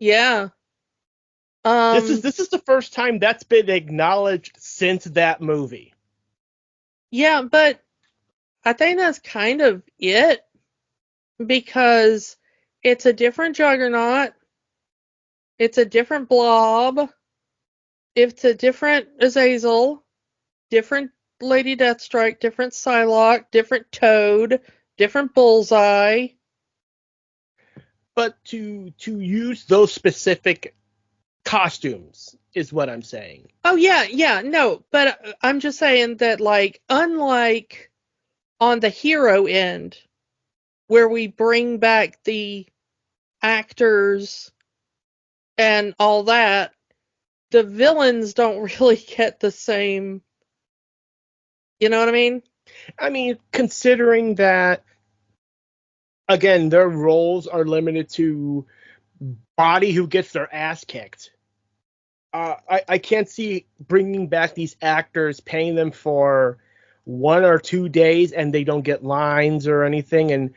Yeah. This is the first time that's been acknowledged since that movie. Yeah, but I think that's kind of it, because it's a different Juggernaut, it's a different Blob, it's a different Azazel, different Lady Deathstrike, different Psylocke, different Toad, different Bullseye. But to use those specific costumes is what I'm saying. Oh, yeah, no, but I'm just saying that, like, unlike on the hero end, where we bring back the actors and all that, the villains don't really get the same, you know what I mean? I mean, considering that again, their roles are limited to body who gets their ass kicked. I can't see bringing back these actors, paying them for 1 or 2 days, and they don't get lines or anything. And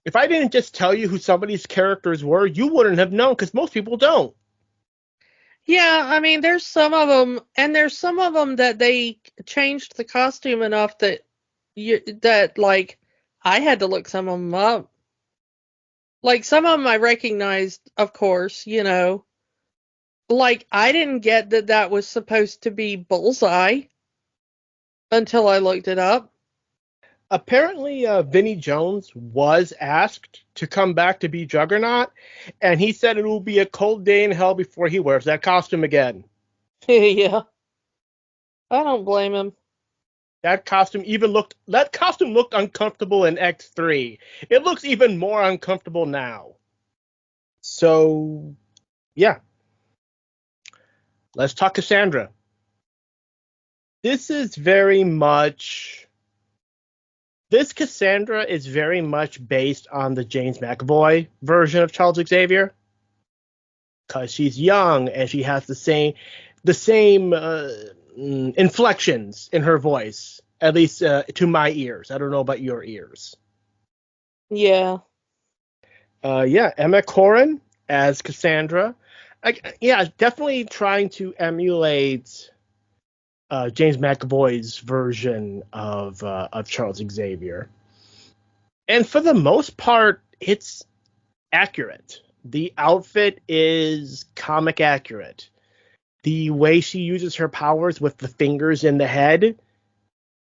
if I didn't just tell you who some of these characters were, you wouldn't have known, because most people don't. Yeah, I mean, there's some of them, and there's some of them that they changed the costume enough that like I had to look some of them up. Like some of them I recognized, of course, Like I didn't get that that was supposed to be Bullseye until I looked it up. Apparently, Vinnie Jones was asked to come back to be Juggernaut, and he said it will be a cold day in hell before he wears that costume again. Yeah, I don't blame him. That costume looked uncomfortable in X3. It looks even more uncomfortable now. So, yeah. Let's talk Cassandra. This Cassandra is very much based on the James McAvoy version of Charles Xavier, because she's young and she has the same inflections in her voice, at least to my ears. I don't know about your ears. Yeah. Emma Corrin as Cassandra. Definitely trying to emulate James McAvoy's version of Charles Xavier. And for the most part, it's accurate. The outfit is comic accurate. The way she uses her powers with the fingers in the head,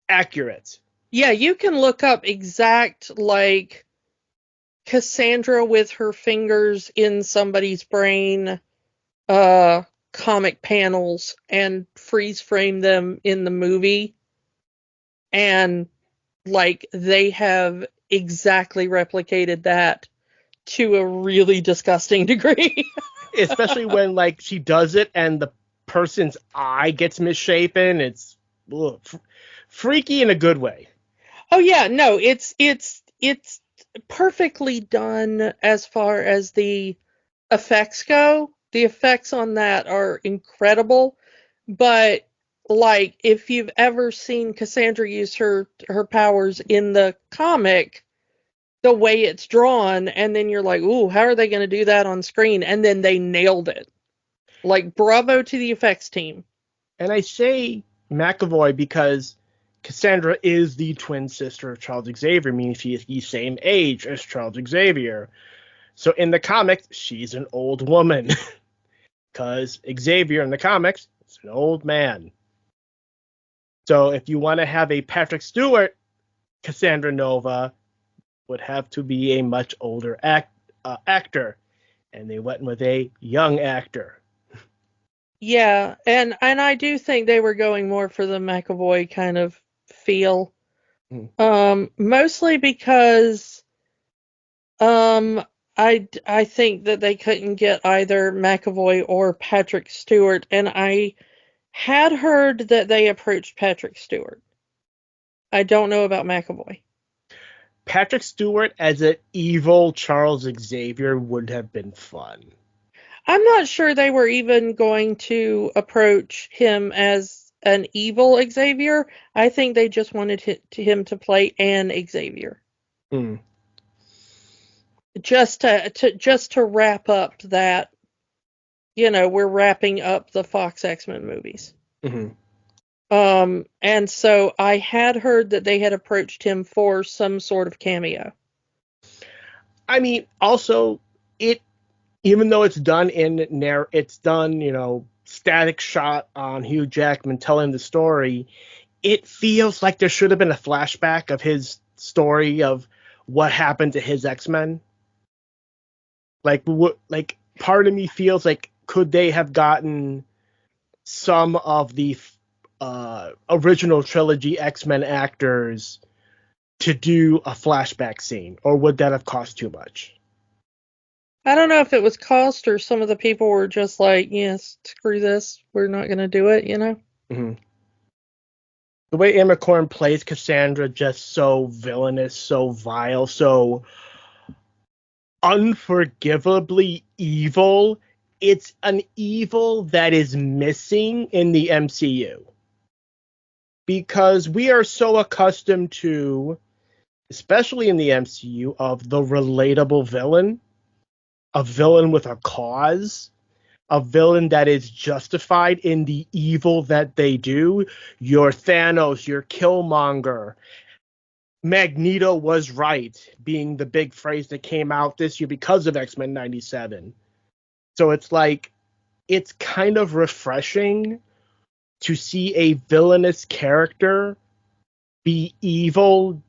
accurate. Yeah, you can look up exact, like, Cassandra with her fingers in somebody's brain comic panels and freeze frame them in the movie. And, like, they have exactly replicated that to a really disgusting degree. Especially when, like, she does it and the person's eye gets misshapen. It's freaky in a good way. Oh yeah, no, it's perfectly done as far as the effects go. The effects on that are incredible, but like if you've ever seen Cassandra use her powers in the comic, the way it's drawn, and then you're like, ooh, how are they going to do that on screen? And then they nailed it. Like, bravo to the effects team. And I say McAvoy because Cassandra is the twin sister of Charles Xavier, meaning she is the same age as Charles Xavier. So in the comics, she's an old woman. Because Xavier in the comics is an old man. So if you want to have a Patrick Stewart Cassandra Nova, would have to be a much older actor. And they went with a young actor. Yeah, and I do think they were going more for the McAvoy kind of feel. Mostly because I think that they couldn't get either McAvoy or Patrick Stewart, and I had heard that they approached Patrick Stewart. I don't know about McAvoy. Patrick Stewart as an evil Charles Xavier would have been fun. I'm not sure they were even going to approach him as an evil Xavier. I think they just wanted him to play an Xavier. Just to wrap up that, we're wrapping up the Fox X-Men movies. And so I had heard that they had approached him for some sort of cameo. I mean, also, even though it's done static shot on Hugh Jackman telling the story, it feels like there should have been a flashback of his story of what happened to his X-Men. Like part of me feels like, could they have gotten some of the original trilogy X-Men actors to do a flashback scene, or would that have cost too much? I don't know if it was cost or some of the people were just like, yes, screw this, we're not going to do it, The way Emma Corrin plays Cassandra, just so villainous, so vile, so unforgivably evil. It's an evil that is missing in the MCU. Because we are so accustomed to, especially in the MCU, of the relatable villain, a villain with a cause, a villain that is justified in the evil that they do. Your Thanos, your Killmonger. Magneto was right, being the big phrase that came out this year because of X-Men 97. So it's like, it's kind of refreshing to see a villainous character be evil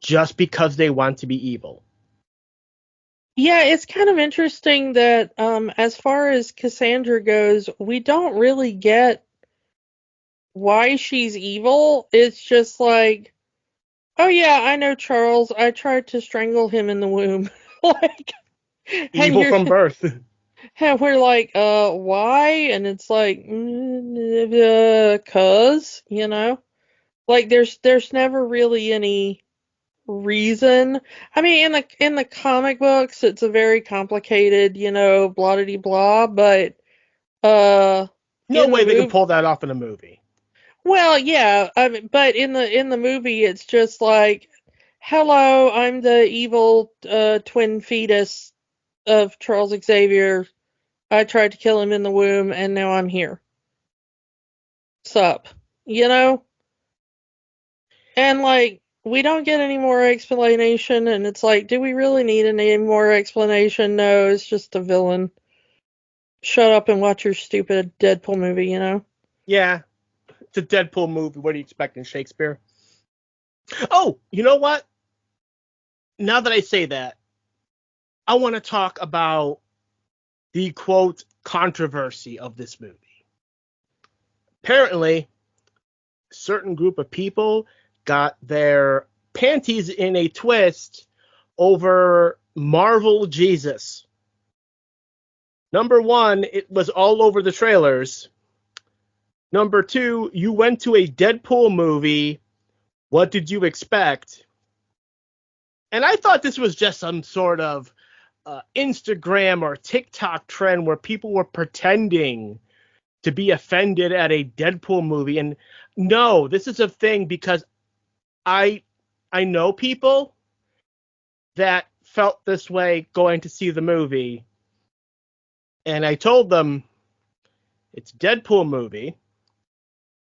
just because they want to be evil. Yeah, it's kind of interesting that as far as Cassandra goes, we don't really get why she's evil. It's just like, oh yeah, I know Charles. I tried to strangle him in the womb. Like, and Evil you're from birth. and we're like, why? And it's like, cause, like there's never really any reason. I mean, in the comic books, it's a very complicated, blah de blah, but uh, No in the way they can movie, pull that off in a movie. well, yeah, I mean, but in the movie, it's just like, hello, I'm the evil twin fetus of Charles Xavier. I tried to kill him in the womb, and now I'm here. Sup, you know? And like, we don't get any more explanation, and it's like, do we really need any more explanation? No, it's just a villain. Shut up and watch your stupid Deadpool movie, Yeah, it's a Deadpool movie. What do you expect in Shakespeare? Oh, you know what? Now that I say that, I want to talk about the quote controversy of this movie. Apparently, a certain group of people got their panties in a twist over Marvel Jesus. Number one, it was all over the trailers. Number two, you went to a Deadpool movie. What did you expect? And I thought this was just some sort of Instagram or TikTok trend where people were pretending to be offended at a Deadpool movie. And no, this is a thing because I know people that felt this way going to see the movie. And I told them, it's a Deadpool movie.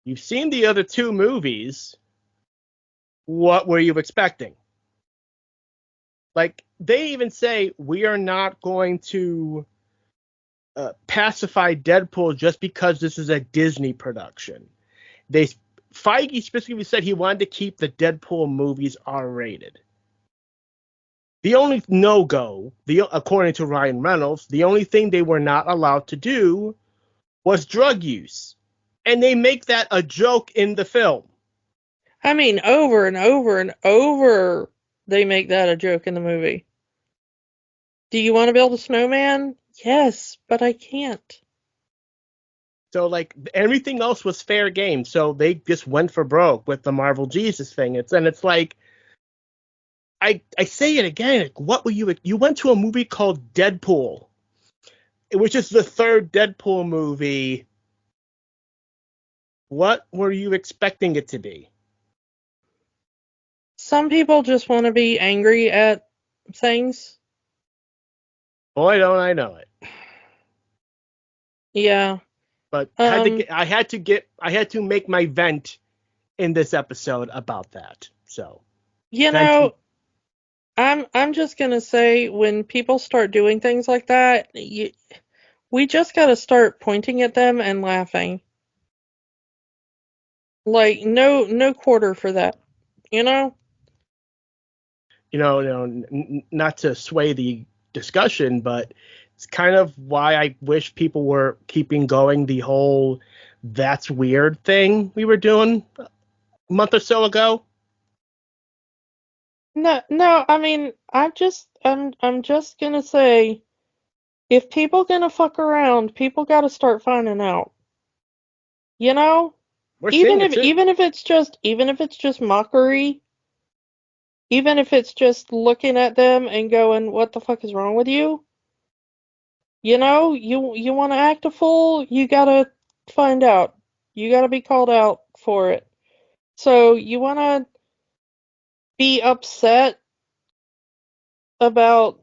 You've seen the other two movies. What were you expecting? Like, they even say, we are not going to pacify Deadpool just because this is a Disney production. Feige specifically said he wanted to keep the Deadpool movies R-rated. The only no-go, according to Ryan Reynolds, the only thing they were not allowed to do was drug use. And they make that a joke in the film. I mean, over and over and over, they make that a joke in the movie. Do you want to build a snowman? Yes, but I can't. So, like, everything else was fair game. So they just went for broke with the Marvel Jesus thing. It's like, I say it again. Like, what were you went to a movie called Deadpool, which is the third Deadpool movie. What were you expecting it to be? Some people just want to be angry at things. Boy, don't I know it. Yeah. But I had to make my vent in this episode about that. So, thank you. I'm just gonna say, when people start doing things like that, we just gotta start pointing at them and laughing. Like, no quarter for that, you know? Not to sway the discussion, but it's kind of why I wish people were keeping going the whole "that's weird" thing we were doing a month or so ago. No, I mean, I'm just gonna say, if people gonna fuck around, people gotta start finding out. You know? We're seeing it too. Even if it's just mockery, Even if it's just looking at them and going, what the fuck is wrong with you? You know, you want to act a fool, you gotta find out. You gotta be called out for it. So you want to be upset about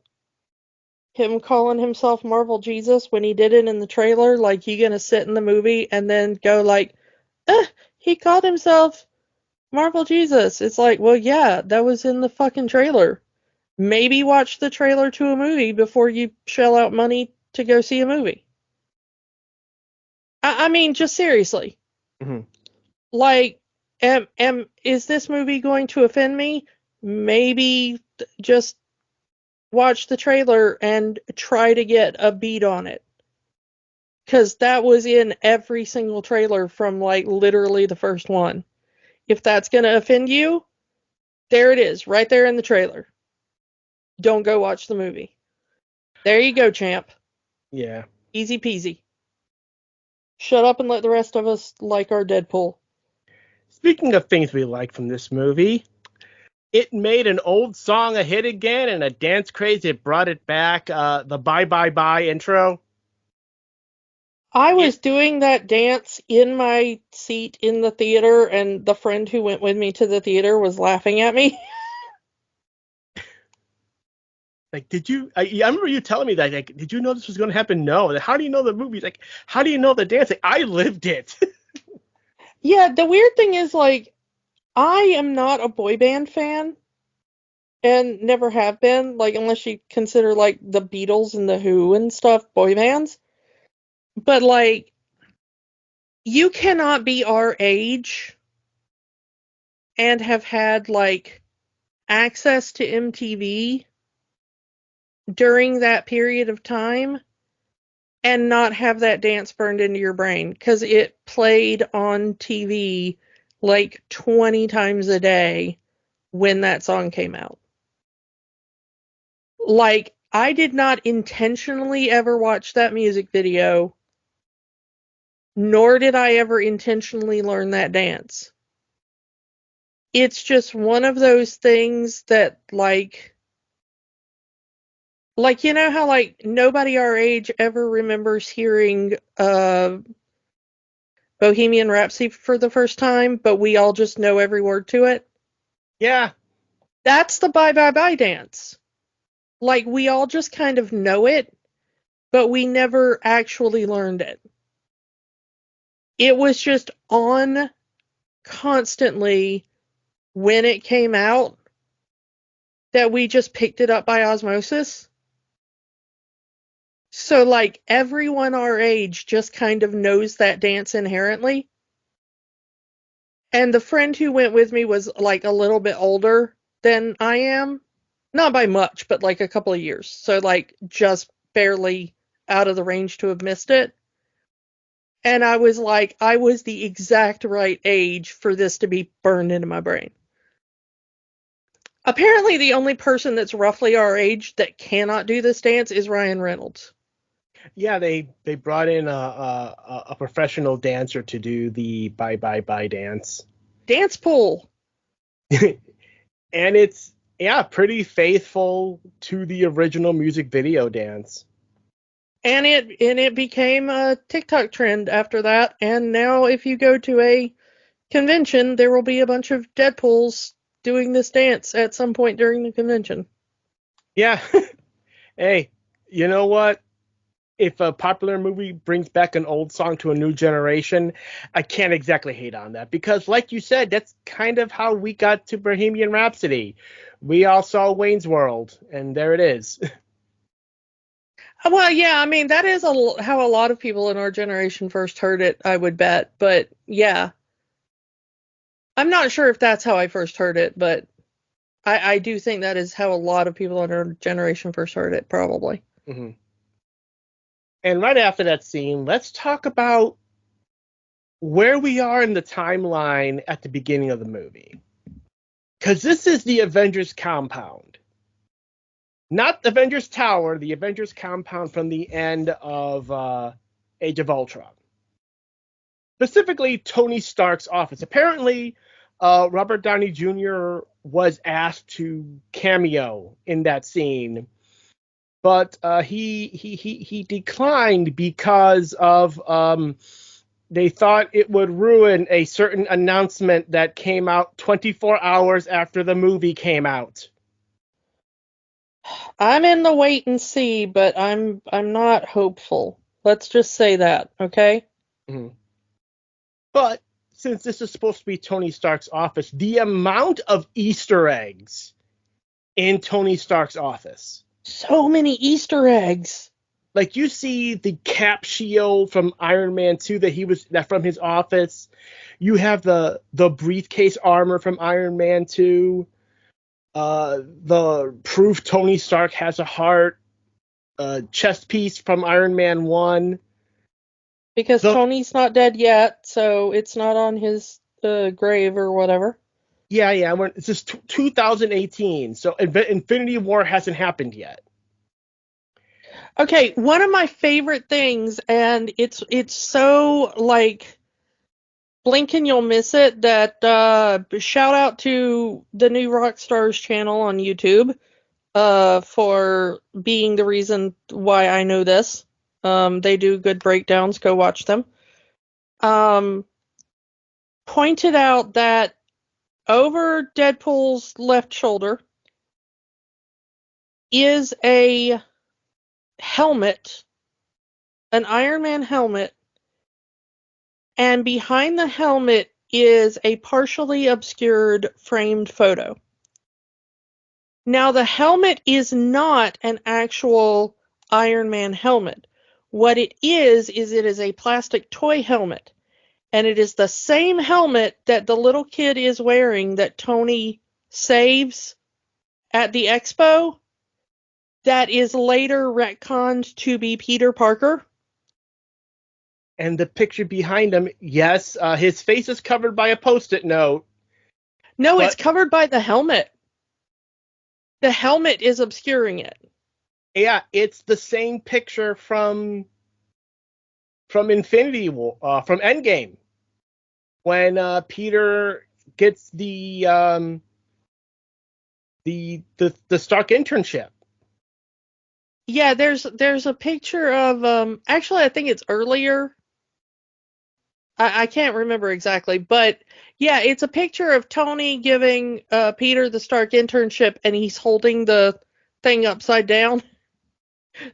him calling himself Marvel Jesus when he did it in the trailer? Like, you gonna sit in the movie and then go like, he called himself Marvel Jesus. It's like, well, yeah, that was in the fucking trailer. Maybe watch the trailer to a movie before you shell out money to go see a movie. I mean, just seriously. Mm-hmm. Like, is this movie going to offend me? Maybe just watch the trailer and try to get a beat on it. Because that was in every single trailer from, like, literally the first one. If that's going to offend you, there it is, right there in the trailer. Don't go watch the movie. There you go, champ. Yeah. Easy peasy. Shut up and let the rest of us like our Deadpool. Speaking of things we like from this movie, it made an old song a hit again and a dance craze. It brought it back. The Bye Bye Bye intro. I was doing that dance in my seat in the theater, and the friend who went with me to the theater was laughing at me. Like, did you? I remember you telling me that. Like, did you know this was going to happen? No. Like, how do you know the movie? Like, how do you know the dance? Like, I lived it. Yeah, the weird thing is, like, I am not a boy band fan, and never have been, like, unless you consider, like, the Beatles and the Who and stuff boy bands. But, like, you cannot be our age and have had, like, access to MTV during that period of time and not have that dance burned into your brain, because it played on TV like 20 times a day when that song came out. Like, I did not intentionally ever watch that music video, nor did I ever intentionally learn that dance. It's just one of those things that, like, you know how, like, nobody our age ever remembers hearing Bohemian Rhapsody for the first time, but we all just know every word to it? Yeah. That's the Bye Bye Bye dance. Like, we all just kind of know it, but we never actually learned it. It was just on constantly when it came out that we just picked it up by osmosis. So, like, everyone our age just kind of knows that dance inherently. And the friend who went with me was, like, a little bit older than I am. Not by much, but like a couple of years. So, like, just barely out of the range to have missed it. And I was like, I was the exact right age for this to be burned into my brain. Apparently, the only person that's roughly our age that cannot do this dance is Ryan Reynolds. Yeah, they brought in a professional dancer to do the Bye Bye Bye dance. Dance pool. And it's, yeah, pretty faithful to the original music video dance. And it became a TikTok trend after that. And now if you go to a convention, there will be a bunch of Deadpools doing this dance at some point during the convention. Yeah. Hey, you know what? If a popular movie brings back an old song to a new generation, I can't exactly hate on that, because, like you said, that's kind of how we got to Bohemian Rhapsody. We all saw Wayne's World, and there it is. Well, yeah, I mean, that is how a lot of people in our generation first heard it, I would bet. But yeah, I'm not sure if that's how I first heard it, but I do think that is how a lot of people in our generation first heard it, probably. Mm-hmm. And right after that scene, let's talk about where we are in the timeline at the beginning of the movie. Because this is the Avengers compound. Not the Avengers Tower, the Avengers compound from the end of Age of Ultron. Specifically, Tony Stark's office. Apparently, Robert Downey Jr. was asked to cameo in that scene, but he declined because of they thought it would ruin a certain announcement that came out 24 hours after the movie came out. I'm in the wait and see, but I'm not hopeful. Let's just say that, okay? Mm-hmm. But since this is supposed to be Tony Stark's office, the amount of Easter eggs in Tony Stark's office. So many Easter eggs. Like, you see the cap shield from Iron Man 2 that from his office. You have the briefcase armor from Iron Man 2. The proof Tony Stark has a heart. Chest piece from Iron Man 1. Because Tony's not dead yet, so it's not on his grave or whatever. Yeah. It's just 2018, so Infinity War hasn't happened yet. Okay, one of my favorite things, and it's so like blink and you'll miss it, that shout out to the new Rockstars channel on YouTube for being the reason why I know this. They do good breakdowns, go watch them. Pointed out that over Deadpool's left shoulder is a helmet, an Iron Man helmet, and behind the helmet is a partially obscured framed photo. Now, the helmet is not an actual Iron Man helmet. What it is it is a plastic toy helmet. And it is the same helmet that the little kid is wearing that Tony saves at the expo that is later retconned to be Peter Parker. And the picture behind him, yes, his face is covered by a Post-it note. No, it's covered by the helmet. The helmet is obscuring it. Yeah, it's the same picture from Infinity War, from Endgame, when Peter gets the Stark internship. Yeah, there's a picture of actually I think it's earlier. I can't remember exactly, but yeah, it's a picture of Tony giving Peter the Stark internship, and he's holding the thing upside down,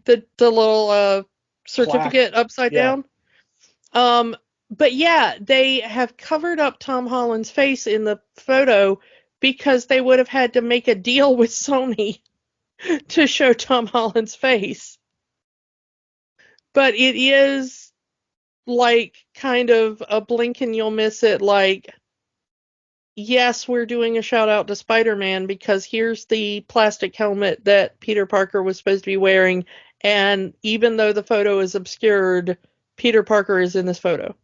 the little certificate upside down. But yeah, they have covered up Tom Holland's face in the photo because they would have had to make a deal with Sony to show Tom Holland's face. But it is like kind of a blink and you'll miss it, like, yes, we're doing a shout out to Spider-Man because here's the plastic helmet that Peter Parker was supposed to be wearing, and even though the photo is obscured, Peter Parker is in this photo.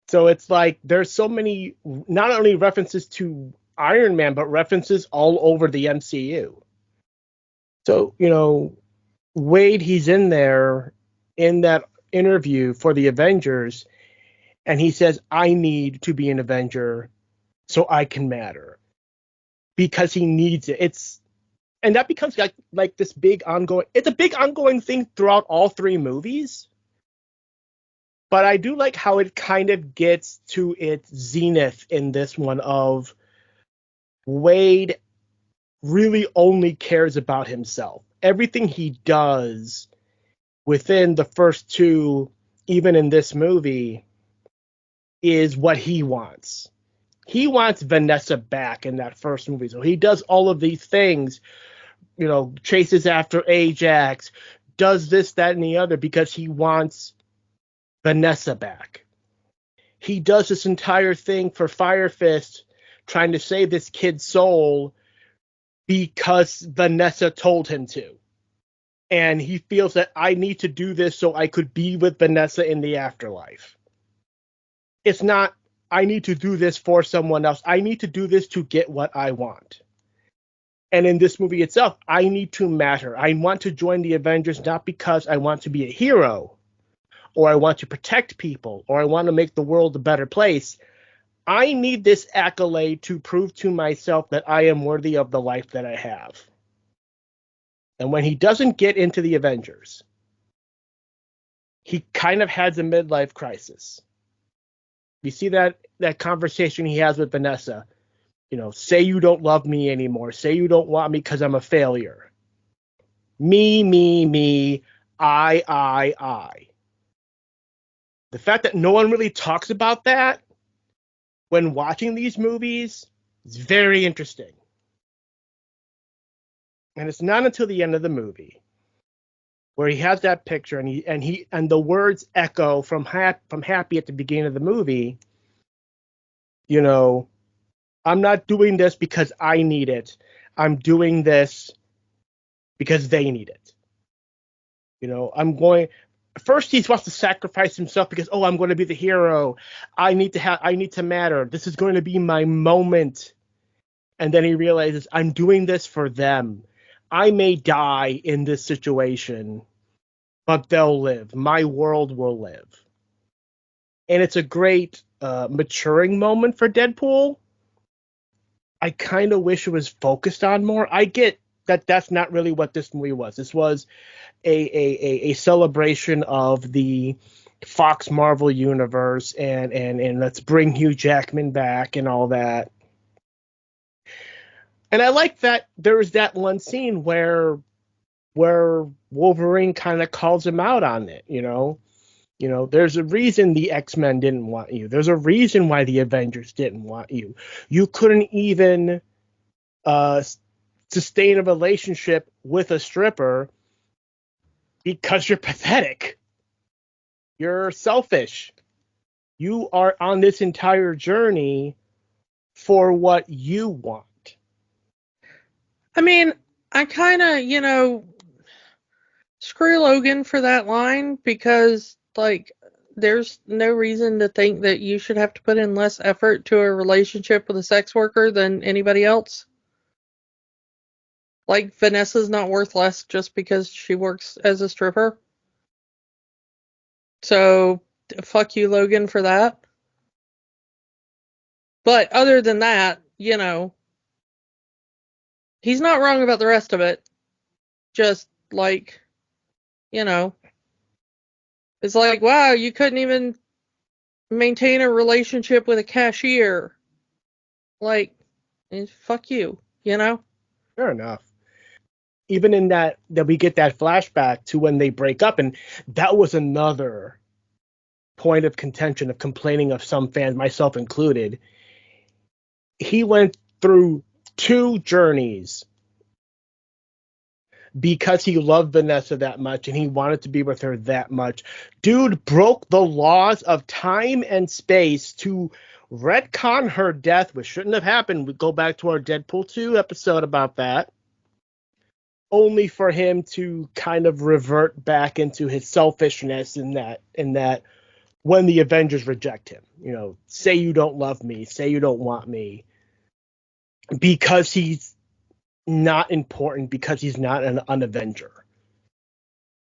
So it's like there's so many, not only references to Iron Man, but references all over the MCU. So, Wade, he's in there in that interview for the Avengers, and he says, I need to be an Avenger so I can matter. Because he needs it. And that becomes like this big ongoing, it's a big ongoing thing throughout all three movies. But I do like how it kind of gets to its zenith in this one of Wade really only cares about himself. Everything he does within the first two, even in this movie, is what he wants. He wants Vanessa back in that first movie. So he does all of these things, chases after Ajax, does this, that, and the other because he wants Vanessa back. He does this entire thing for Fire Fist, trying to save this kid's soul because Vanessa told him to. And he feels that I need to do this so I could be with Vanessa in the afterlife. It's not, I need to do this for someone else. I need to do this to get what I want. And in this movie itself, I need to matter. I want to join the Avengers not because I want to be a hero, or I want to protect people, or I want to make the world a better place. I need this accolade to prove to myself that I am worthy of the life that I have. And when he doesn't get into the Avengers, he kind of has a midlife crisis. You see that conversation he has with Vanessa. Say you don't love me anymore. Say you don't want me because I'm a failure. Me, I. The fact that no one really talks about that when watching these movies is very interesting. And it's not until the end of the movie where he has that picture and the words echo from Happy at the beginning of the movie. I'm not doing this because I need it. I'm doing this because they need it. First he wants to sacrifice himself because, I'm going to be the hero. I need to matter. This is going to be my moment. And then he realizes, I'm doing this for them. I may die in this situation, but they'll live. My world will live. And it's a great maturing moment for Deadpool. I kind of wish it was focused on more. I get that that's not really what this movie was. This was a celebration of the Fox Marvel universe and let's bring Hugh Jackman back and all that. And I like that there was that one scene where Wolverine kind of calls him out on it, there's a reason the X-Men didn't want you. There's a reason why the Avengers didn't want you. You couldn't even sustain a relationship with a stripper because you're pathetic. You're selfish. You are on this entire journey for what you want. I mean, I kind of, screw Logan for that line because, there's no reason to think that you should have to put in less effort to a relationship with a sex worker than anybody else. Like, Vanessa's not worth less just because she works as a stripper. So, fuck you, Logan, for that. But other than that, he's not wrong about the rest of it. Just, it's like, wow, you couldn't even maintain a relationship with a cashier. Fuck you, Fair enough. Even in that we get that flashback to when they break up, and that was another point of contention, of complaining of some fans, myself included. He went through 2 journeys because he loved Vanessa that much and he wanted to be with her that much. Dude broke the laws of time and space to retcon her death, which shouldn't have happened. We go back to our Deadpool 2 episode about that. Only for him to kind of revert back into his selfishness in that when the Avengers reject him, say you don't love me, say you don't want me, because he's not important, because he's not an Avenger.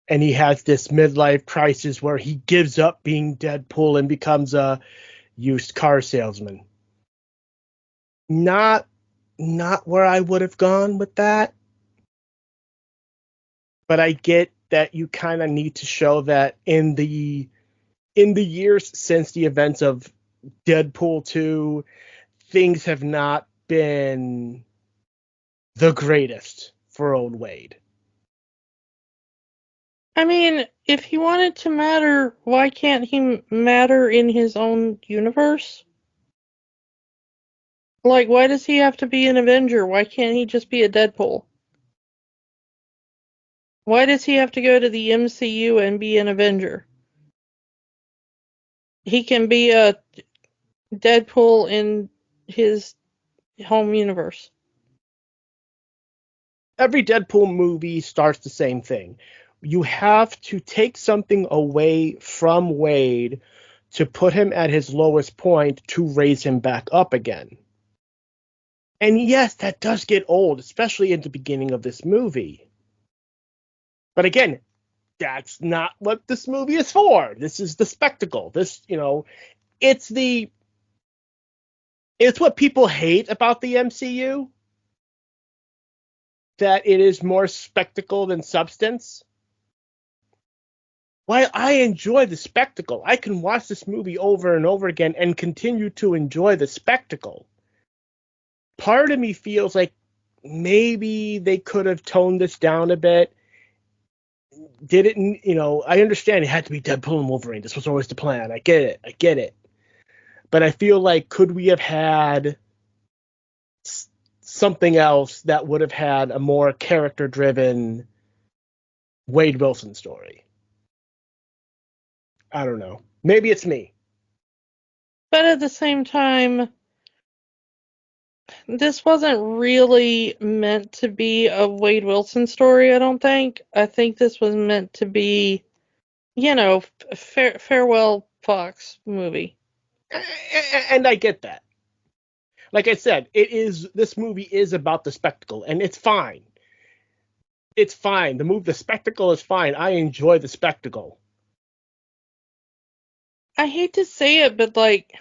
And he has this midlife crisis where he gives up being Deadpool and becomes a used car salesman. Not where I would have gone with that. But I get that you kind of need to show that in the years since the events of Deadpool 2, things have not been the greatest for old Wade. I mean, if he wanted to matter, why can't he matter in his own universe? Why does he have to be an Avenger? Why can't he just be a Deadpool? Why does he have to go to the MCU and be an Avenger? He can be a Deadpool in his home universe. Every Deadpool movie starts the same thing. You have to take something away from Wade to put him at his lowest point to raise him back up again. And yes, that does get old, especially at the beginning of this movie. But again, that's not what this movie is for. This is the spectacle. It's the It's what people hate about the MCU, that it is more spectacle than substance. While I enjoy the spectacle, I can watch this movie over and over again and continue to enjoy the spectacle. Part of me feels like maybe they could have toned this down a bit. Didn't, I understand it had to be Deadpool and Wolverine. This was always the plan. I get it. But I feel like, could we have had something else that would have had a more character-driven Wade Wilson story? I don't know. Maybe it's me. But at the same time, this wasn't really meant to be a Wade Wilson story, I don't think. I think this was meant to be, farewell Fox movie. And I get that. Like I said, this movie is about the spectacle, and it's fine. It's fine. The spectacle is fine. I enjoy the spectacle. I hate to say it, but like,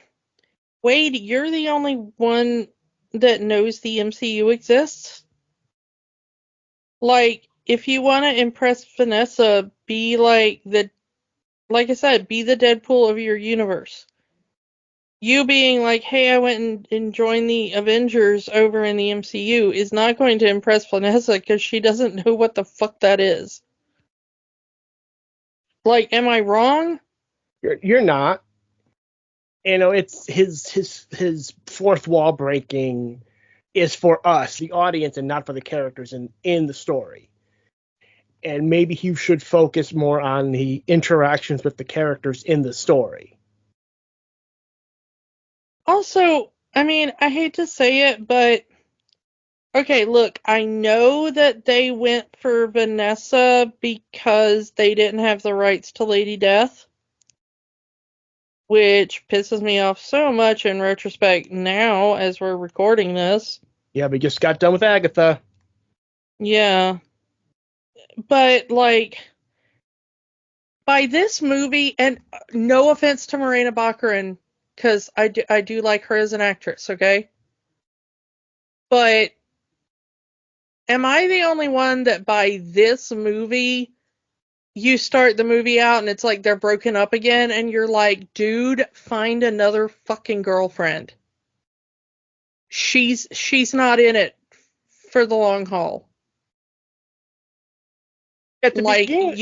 Wade, you're the only one that knows the MCU exists. Like, if you want to impress Vanessa, be like I said, be the Deadpool of your universe. You being like, hey, I went and joined the Avengers over in the MCU is not going to impress Vanessa because she doesn't know what the fuck that is. Like, am I wrong? You're not. It's his fourth wall breaking is for us, the audience, and not for the characters in the story. And maybe he should focus more on the interactions with the characters in the story. Also, I mean, I hate to say it, but okay, look, I know that they went for Vanessa because they didn't have the rights to Lady Death, which pisses me off so much in retrospect now as we're recording this. Yeah, we just got done with Agatha. Yeah. But, like, by this movie, and no offense to Morena Baccarin, because I do like her as an actress, okay? But am I the only one that by this movie, you start the movie out and it's like they're broken up again, and you're like, dude, find another fucking girlfriend. She's not in it for the long haul. At the Like, beginning,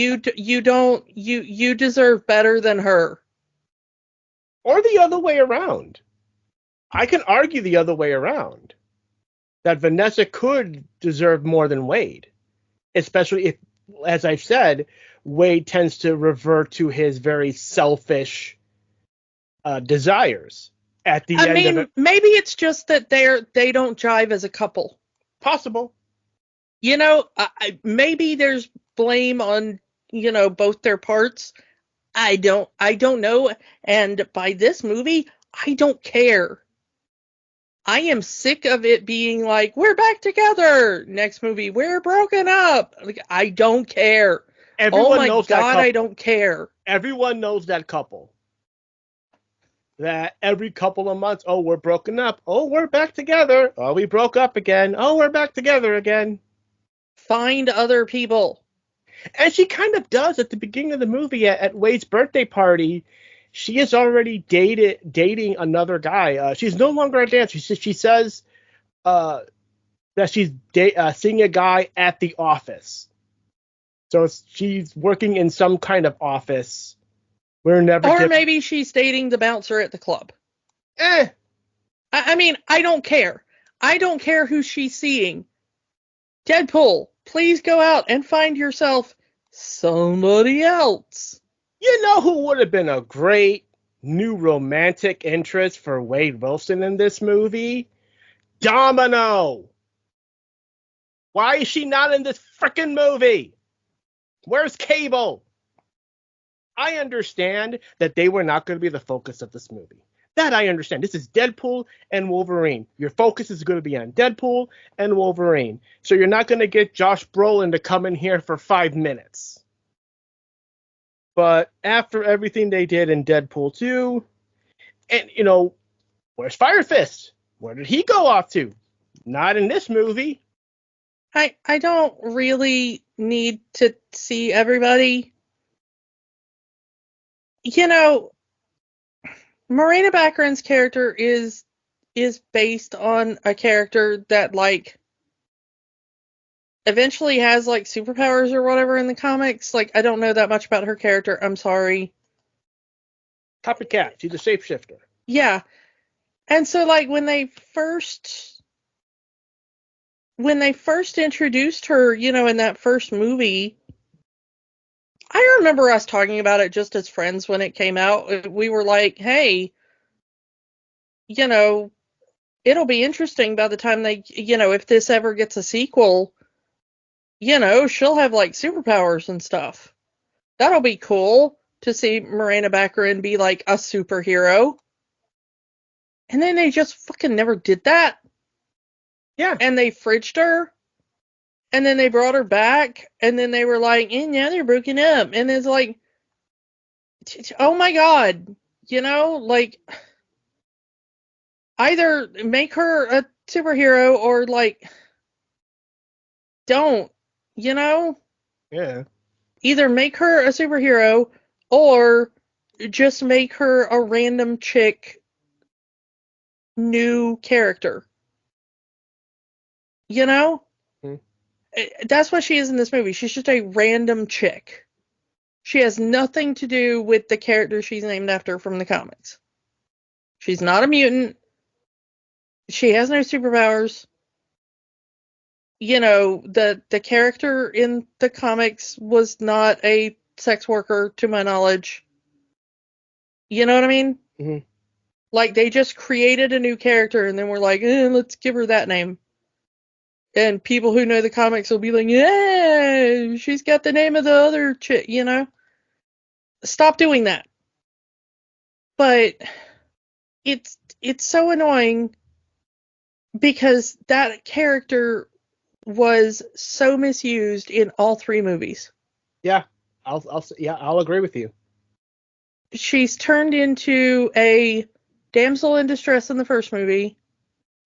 you deserve better than her. or the other way around. I can argue the other way around, that Vanessa could deserve more than Wade, especially if, as I've said, Wade tends to revert to his very selfish desires at the end of it. Maybe it's just that they don't jive as a couple. Possible. Maybe there's blame on, both their parts. I don't know. And by this movie, I don't care. I am sick of it being like, we're back together. Next movie, we're broken up. Like, I don't care. Everyone knows that couple. I don't care. Everyone knows that couple. That every couple of months, oh, we're broken up. Oh, we're back together. Oh, we broke up again. Oh, we're back together again. Find other people. And she kind of does at the beginning of the movie at Wade's birthday party. She is already dating another guy. She's no longer a dancer. She says that she's seeing a guy at the office. So she's working in some kind of office. Or maybe she's dating the bouncer at the club. I mean, I don't care. I don't care who she's seeing. Deadpool, please go out and find yourself somebody else. You know who would have been a great new romantic interest for Wade Wilson in this movie? Domino. Why is she not in this frickin' movie? Where's Cable? I understand that they were not going to be the focus of this movie. That I understand. This is Deadpool and Wolverine. Your focus is going to be on Deadpool and Wolverine. So you're not going to get Josh Brolin to come in here for 5 minutes. But after everything they did in Deadpool 2, and, where's Fire Fist? Where did he go off to? Not in this movie. I don't really need to see everybody. You know, Morena Baccarin's character is based on a character that, like, eventually has, like, superpowers or whatever in the comics. Like, I don't know that much about her character. I'm sorry. Copycat. She's a shapeshifter. Yeah. And so, like, when they first introduced her, you know, in that first movie, I remember us talking about it just as friends when it came out. We were like, hey, you know, it'll be interesting by the time they, you know, if this ever gets a sequel, you know, she'll have, like, superpowers and stuff. That'll be cool to see Morena Baccarin be, like, a superhero. And then they just fucking never did that. Yeah. And they fridged her. And then they brought her back. And then they were like, and now they're broken up. And it's like, oh my God. You know, like, either make her a superhero or, like, don't, you know? Yeah. Either make her a superhero or just make her a random chick new character. You know? That's what she is in this movie. She's just a random chick. She has nothing to do with the character she's named after from the comics. She's not a mutant. She has no superpowers. You know, the character in the comics was not a sex worker, to my knowledge. You know what I mean? Mm-hmm. Like, they just created a new character and then we're like, let's give her that name. And people who know the comics will be like, yeah, she's got the name of the other chick, you know? Stop doing that. But it's so annoying because that character was so misused in all three movies. Yeah. I'll agree with you. She's turned into a damsel in distress in the first movie.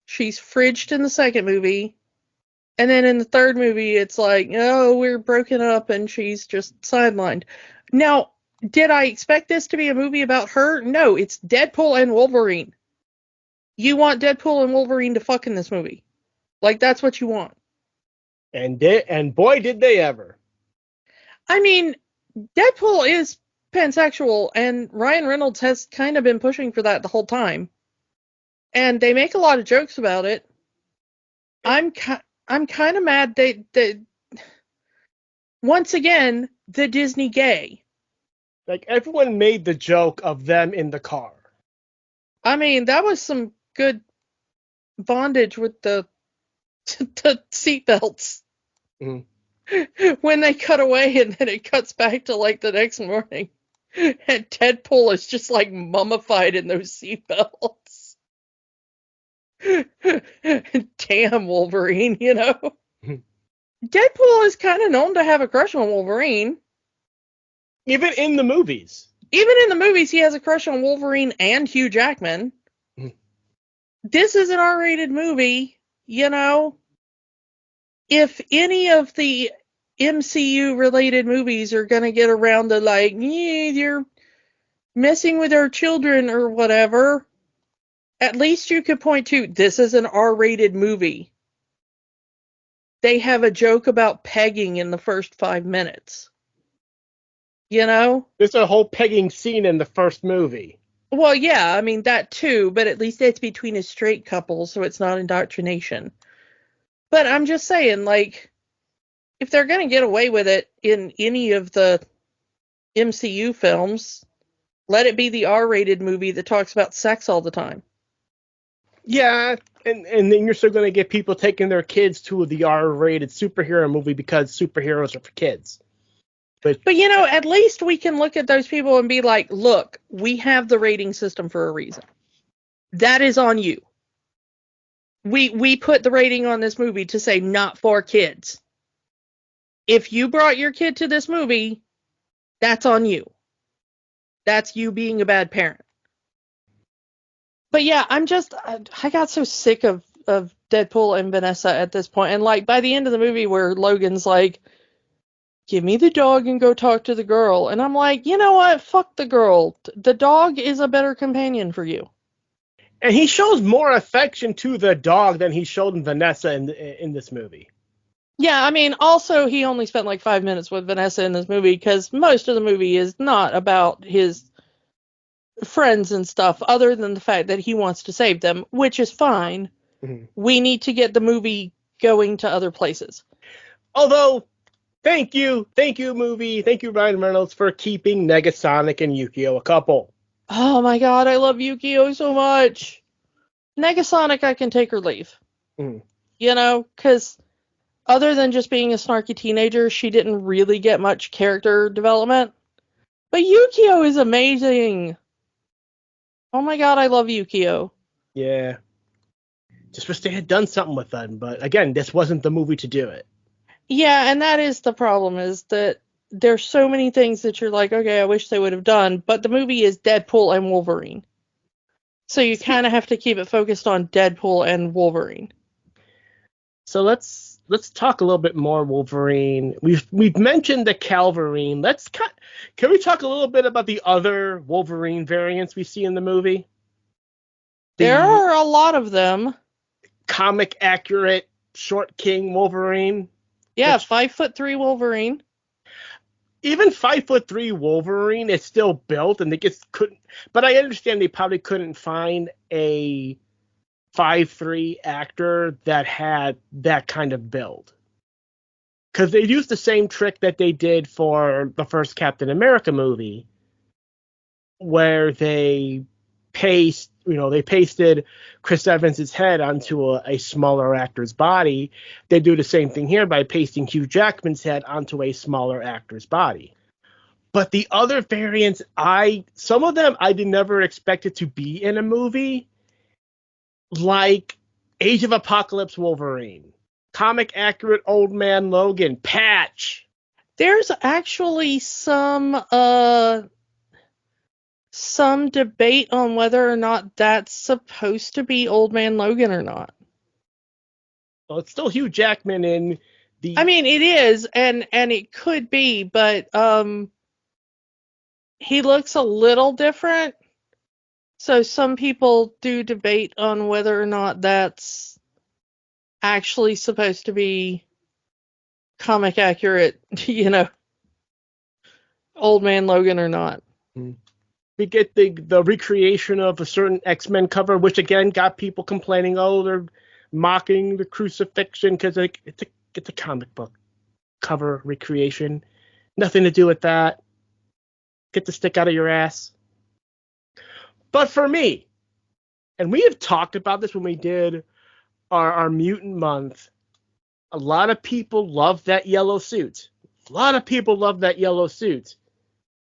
She's fridged in the second movie. And then in the third movie, it's like, oh, we're broken up and she's just sidelined. Now, did I expect this to be a movie about her? No, it's Deadpool and Wolverine. You want Deadpool and Wolverine to fuck in this movie. Like, that's what you want. And boy, did they ever. I mean, Deadpool is pansexual, and Ryan Reynolds has kind of been pushing for that the whole time. And they make a lot of jokes about it. I'm kind of mad that once again, the Disney gay. Like, everyone made the joke of them in the car. I mean, that was some good bondage with the seatbelts. Mm-hmm. When they cut away and then it cuts back to, like, the next morning. And Deadpool is just, like, mummified in those seatbelts. Damn, Wolverine, you know? Deadpool is kind of known to have a crush on Wolverine. Even in the movies. Even in the movies, he has a crush on Wolverine and Hugh Jackman. This is an R-rated movie, you know? If any of the MCU-related movies are going to get around to, like, you're messing with our children or whatever, at least you could point to, this is an R-rated movie. They have a joke about pegging in the first 5 minutes. You know? There's a whole pegging scene in the first movie. Well, yeah, I mean, that too, but at least it's between a straight couple, so it's not indoctrination. But I'm just saying, like, if they're going to get away with it in any of the MCU films, let it be the R-rated movie that talks about sex all the time. Yeah, and then you're still going to get people taking their kids to the R-rated superhero movie because superheroes are for kids. But you know, at least we can look at those people and be like, look, we have the rating system for a reason. That is on you. We put the rating on this movie to say not for kids. If you brought your kid to this movie, that's on you. That's you being a bad parent. But yeah, I got so sick of Deadpool and Vanessa at this point. And like by the end of the movie where Logan's like, give me the dog and go talk to the girl. And I'm like, you know what? Fuck the girl. The dog is a better companion for you. And he shows more affection to the dog than he showed in Vanessa in this movie. Yeah, I mean, also he only spent like 5 minutes with Vanessa in this movie because most of the movie is not about his friends and stuff, other than the fact that he wants to save them, which is fine. Mm-hmm. We need to get the movie going to other places. Although, thank you, movie. Thank you, Ryan Reynolds, for keeping Negasonic and Yukio a couple. Oh my god, I love Yukio so much. Negasonic, I can take or leave. Mm. You know, because other than just being a snarky teenager, she didn't really get much character development. But Yukio is amazing. Oh my god, I love Yukio. Yeah. Just wish they had done something with them, but again, this wasn't the movie to do it. Yeah, and that is the problem, is that there's so many things that you're like, okay, I wish they would have done, but the movie is Deadpool and Wolverine. So you kind of have to keep it focused on Deadpool and Wolverine. So let's talk a little bit more Wolverine. We've mentioned the Calverine. Can we talk a little bit about the other Wolverine variants we see in the movie? There are a lot of them. Comic accurate short king Wolverine. Yeah, 5'3" Wolverine. Even 5'3" Wolverine is still built, and they just couldn't. But I understand they probably couldn't find a 5'3" actor that had that kind of build, because they used the same trick that they did for the first Captain America movie, where they pasted Chris Evans' head onto a smaller actor's body. They do the same thing here by pasting Hugh Jackman's head onto a smaller actor's body. But the other variants, some of them I did never expect it to be in a movie, like Age of Apocalypse Wolverine, comic accurate old man Logan, Patch. There's actually some debate on whether or not that's supposed to be Old Man Logan or not. Well, it's still Hugh Jackman in the... I mean, it is, and it could be, but he looks a little different. So some people do debate on whether or not that's actually supposed to be comic accurate, Old Man Logan or not. We get the recreation of a certain X-Men cover, which again got people complaining, oh, they're mocking the crucifixion, because it's a comic book cover recreation. Nothing to do with that. Get the stick out of your ass. But for me, and we have talked about this when we did our mutant month, a lot of people love that yellow suit.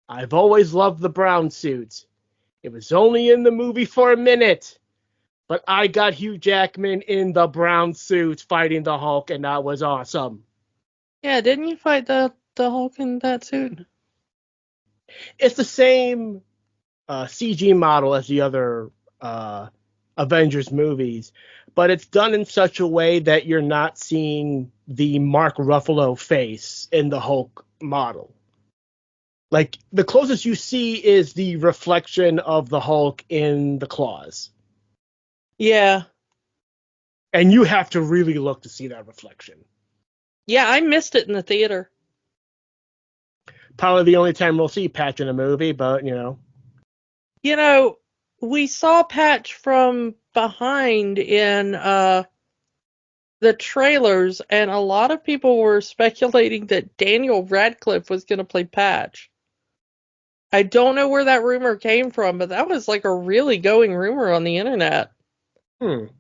I've always loved the brown suit. It was only in the movie for a minute, but I got Hugh Jackman in the brown suit fighting the Hulk, and that was awesome. Yeah, didn't you fight the Hulk in that suit? It's the same CG model as the other Avengers movies, but it's done in such a way that you're not seeing the Mark Ruffalo face in the Hulk model. Like, the closest you see is the reflection of the Hulk in the claws. Yeah. And you have to really look to see that reflection. Yeah, I missed it in the theater. Probably the only time we'll see Patch in a movie, but, we saw Patch from behind in the trailers, and a lot of people were speculating that Daniel Radcliffe was going to play Patch. I don't know where that rumor came from, but that was like a really going rumor on the internet. And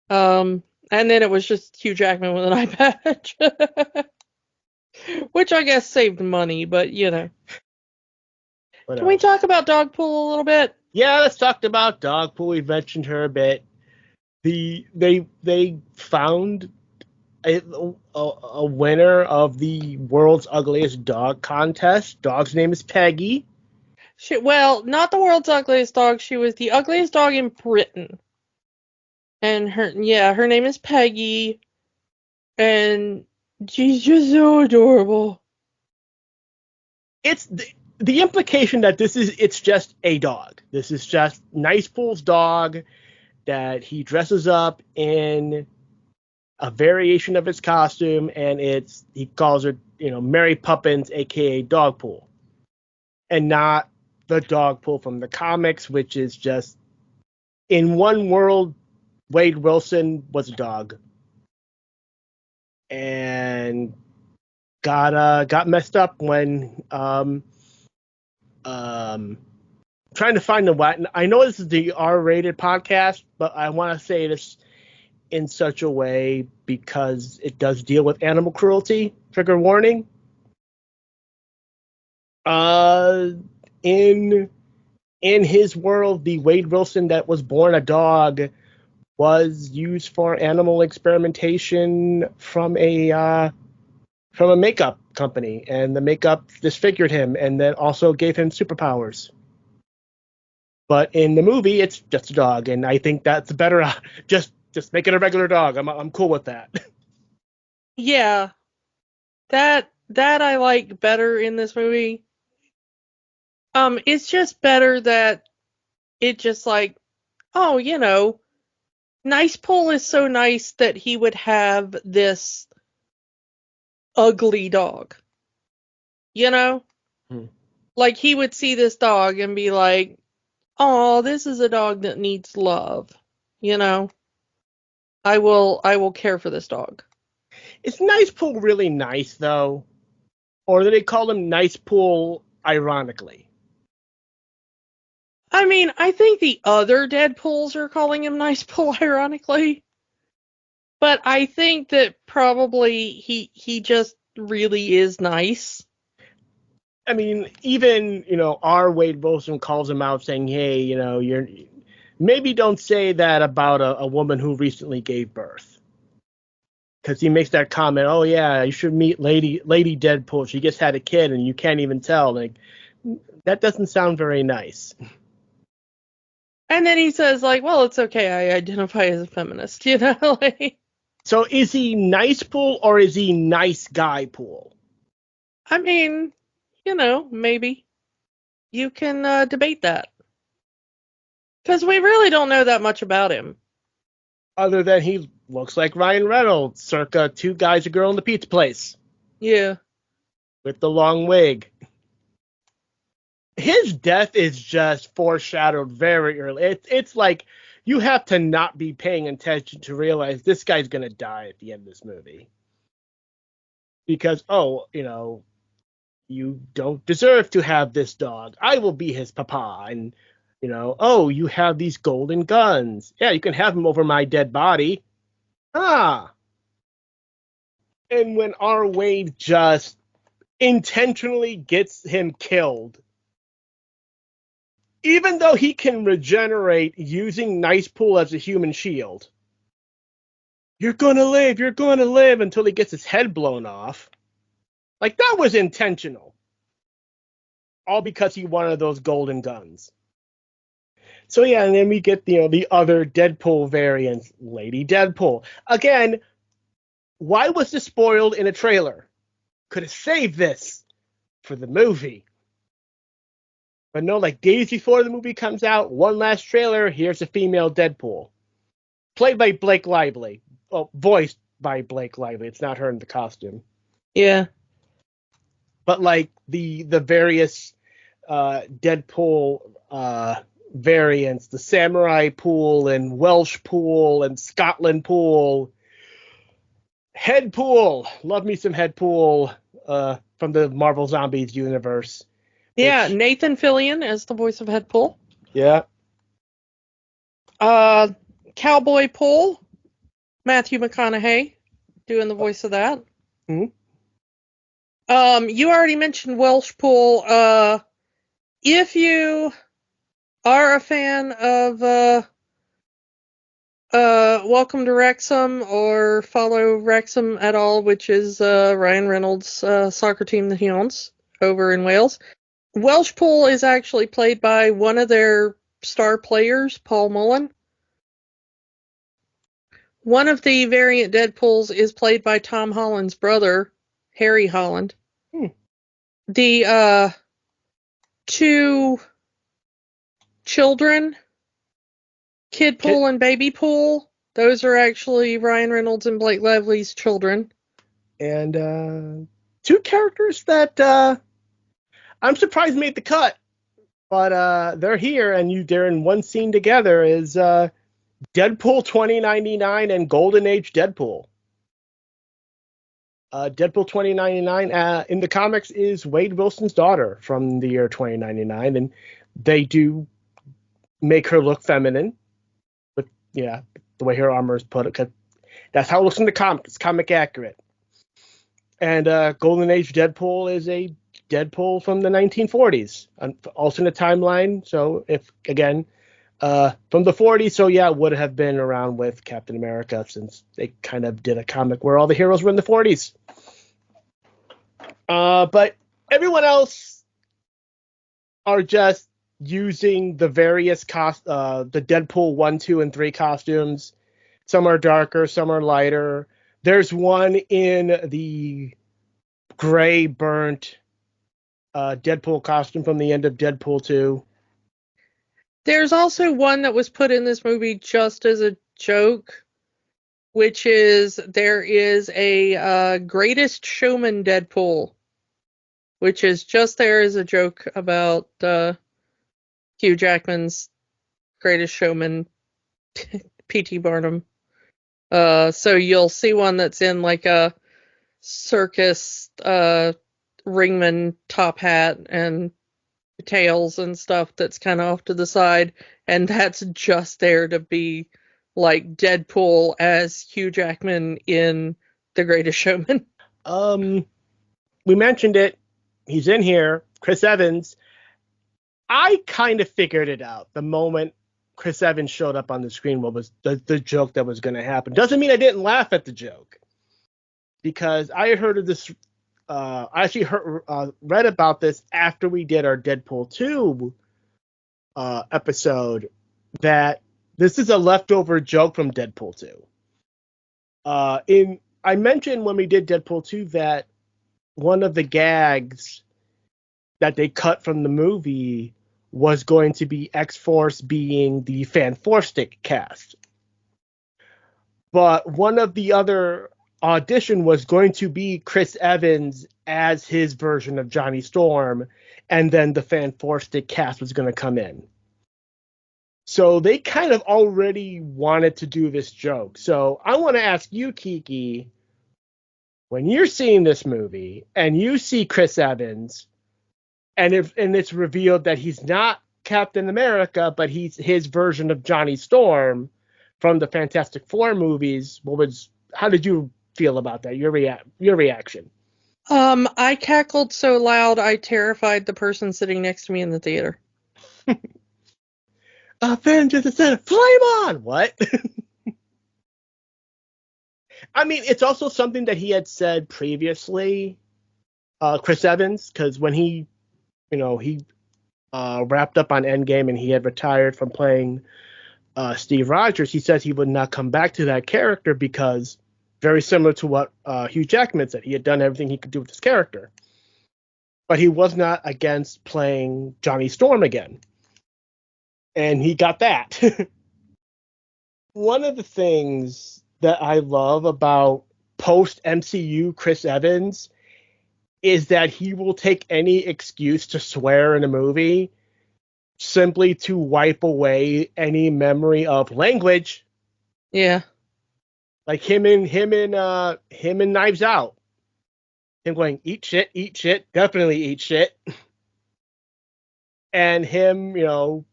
then it was just Hugh Jackman with an eye patch. Which I guess saved money, but Can we talk about Dogpool a little bit? Yeah, let's talk about Dogpool. We mentioned her a bit. They found a winner of the world's ugliest dog contest. Dog's name is Peggy. Well, not the world's ugliest dog. She was the ugliest dog in Britain. And her name is Peggy. And she's just so adorable. It's the implication that it's just a dog. This is just Nice Pool's dog that he dresses up in a variation of his costume, and he calls her, Mary Poppins, aka Dogpool, and not the Dogpool from the comics, which is just in one world, Wade Wilson was a dog and got messed up when trying to find the what. I know this is the R-rated podcast, but I want to say this in such a way because it does deal with animal cruelty. Trigger warning. In his world, the Wade Wilson that was born a dog was used for animal experimentation from a makeup company, and the makeup disfigured him and then also gave him superpowers. But in the movie, it's just a dog, and I think that's better. Just make it a regular dog. I'm cool with that. Yeah, that I like better in this movie. It's just better that it just like, Nice Pool is so nice that he would have this ugly dog. Like he would see this dog and be like, "Oh, this is a dog that needs love." I will care for this dog. Is Nice Pool really nice though, or do they call him Nice Pool ironically? I mean, I think the other Deadpools are calling him Nice Pool ironically. But I think that probably he just really is nice. I mean, even, our Wade Wilson calls him out saying, hey, you're maybe don't say that about a woman who recently gave birth. Because he makes that comment, oh yeah, you should meet Lady Deadpool. She just had a kid and you can't even tell. Like, that doesn't sound very nice. And then he says, like, well, it's okay, I identify as a feminist, like. So is he Nice Pool or is he Nice Guy Pool? I mean, maybe. You can debate that. Because we really don't know that much about him. Other than he looks like Ryan Reynolds, circa Two Guys, a Girl in the Pizza Place. Yeah. With the long wig. His death is just foreshadowed very early. It's like you have to not be paying attention to realize this guy's going to die at the end of this movie. Because, you don't deserve to have this dog. I will be his papa. And, you have these golden guns. Yeah, you can have them over my dead body. Ah. And when R. Wade just intentionally gets him killed, even though he can regenerate using Nice Pool as a human shield, you're gonna live until he gets his head blown off. Like, that was intentional. All because he wanted those golden guns. So yeah, and then we get, the other Deadpool variants, Lady Deadpool. Again, why was this spoiled in a trailer? Could have saved this for the movie. But no, like days before the movie comes out, one last trailer, here's a female Deadpool. Played by Blake Lively. Oh, voiced by Blake Lively. It's not her in the costume. Yeah. But like the various Deadpool variants, the Samurai Pool and Welsh Pool and Scotland Pool. Head Pool. Love me some Head Pool from the Marvel Zombies universe. Yeah, Nathan Fillion as the voice of Deadpool. Yeah. Cowboy Pool, Matthew McConaughey doing the voice of that. Mm-hmm. You already mentioned Welsh Pool. If you are a fan of Welcome to Wrexham or follow Wrexham at all, which is Ryan Reynolds' soccer team that he owns over in Wales, Welshpool is actually played by one of their star players, Paul Mullen. One of the variant Deadpools is played by Tom Holland's brother, Harry Holland. The two children, Kid Pool and Baby Pool, those are actually Ryan Reynolds and Blake Lively's children. And two characters that I'm surprised made the cut, but they're here, and they're in one scene together. Is Deadpool 2099 and Golden Age Deadpool. Deadpool 2099 in the comics is Wade Wilson's daughter from the year 2099, and they do make her look feminine, but yeah, the way her armor is put, because that's how it looks in the comic. It's comic accurate. And Golden Age Deadpool is a Deadpool from the 1940s, an alternate timeline. So if, again, from the 40s, so yeah, it would have been around with Captain America, since they kind of did a comic where all the heroes were in the 40s. But everyone else are just using the various the Deadpool 1, 2, and 3 costumes. Some are darker, some are lighter. There's one in the gray burnt Deadpool costume from the end of Deadpool 2. There's also one that was put in this movie just as a joke, which is there is a Greatest Showman Deadpool, which is just there as a joke about Hugh Jackman's Greatest Showman, P.T. Barnum. So you'll see one that's in like a circus ringman top hat and tails and stuff that's kind of off to the side, and that's just there to be like Deadpool as Hugh Jackman in The Greatest Showman. We mentioned it. He's in here, Chris Evans. I kind of figured it out the moment Chris Evans showed up on the screen, what was the joke that was going to happen. Doesn't mean I didn't laugh at the joke, because I had heard of this. I actually read about this after we did our Deadpool 2 episode, that this is a leftover joke from Deadpool 2. I mentioned when we did Deadpool 2 that one of the gags that they cut from the movie was going to be X-Force being the Fanforstic cast. But one of the other audition was going to be Chris Evans as his version of Johnny Storm, and then the Fanforstic cast was going to come in. So they kind of already wanted to do this joke. So I want to ask you, Kiki, when you're seeing this movie and you see Chris Evans, and it's revealed that he's not Captain America, but he's his version of Johnny Storm from the Fantastic Four movies, how did you feel about that? Your reaction? I cackled so loud I terrified the person sitting next to me in the theater. Avengers said, "Flame on!" What? I mean, it's also something that he had said previously, Chris Evans, because when he wrapped up on Endgame and he had retired from playing Steve Rogers, he says he would not come back to that character because, very similar to what Hugh Jackman said, he had done everything he could do with his character. But he was not against playing Johnny Storm again. And he got that. One of the things that I love about post-MCU Chris Evans is that he will take any excuse to swear in a movie simply to wipe away any memory of language. Yeah. Like him and Knives Out. Him going, eat shit, definitely eat shit. And him, you're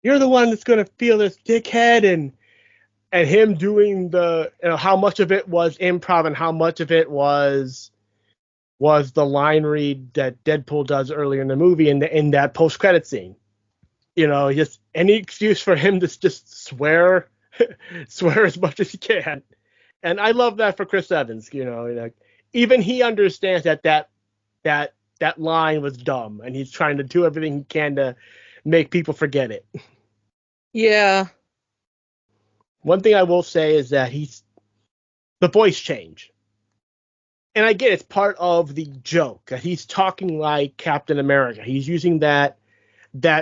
the one that's gonna feel this, dickhead, and him doing the, how much of it was improv and how much of it was the line read that Deadpool does earlier in the movie in that post-credit scene. Just any excuse for him to just swear as much as he can. And I love that for Chris Evans. Even he understands that that line was dumb, and he's trying to do everything he can to make people forget it. Yeah. One thing I will say is that the voice change. And I get it's part of the joke that he's talking like Captain America. He's using that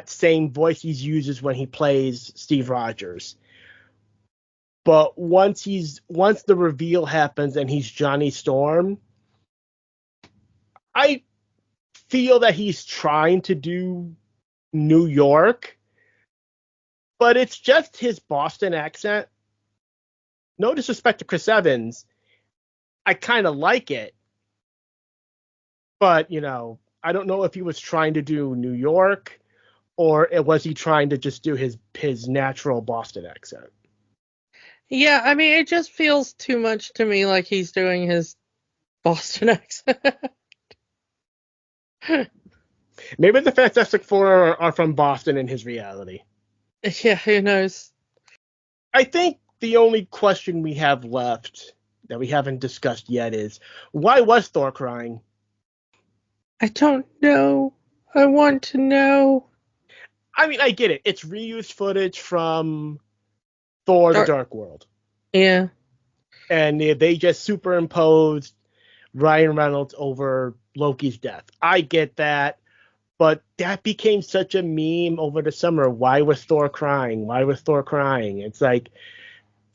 same voice he uses when he plays Steve Rogers. But once the reveal happens and he's Johnny Storm, I feel that he's trying to do New York, but it's just his Boston accent. No disrespect to Chris Evans, I kind of like it, but I don't know if he was trying to do New York or was he trying to just do his natural Boston accent. Yeah, I mean, it just feels too much to me like he's doing his Boston accent. Maybe the Fantastic Four are from Boston in his reality. Yeah, who knows? I think the only question we have left that we haven't discussed yet is, why was Thor crying? I don't know. I want to know. I mean, I get it. It's reused footage from Thor: The Dark World. Yeah. And they just superimposed Ryan Reynolds over Loki's death. I get that. But that became such a meme over the summer. Why was Thor crying? Why was Thor crying? It's like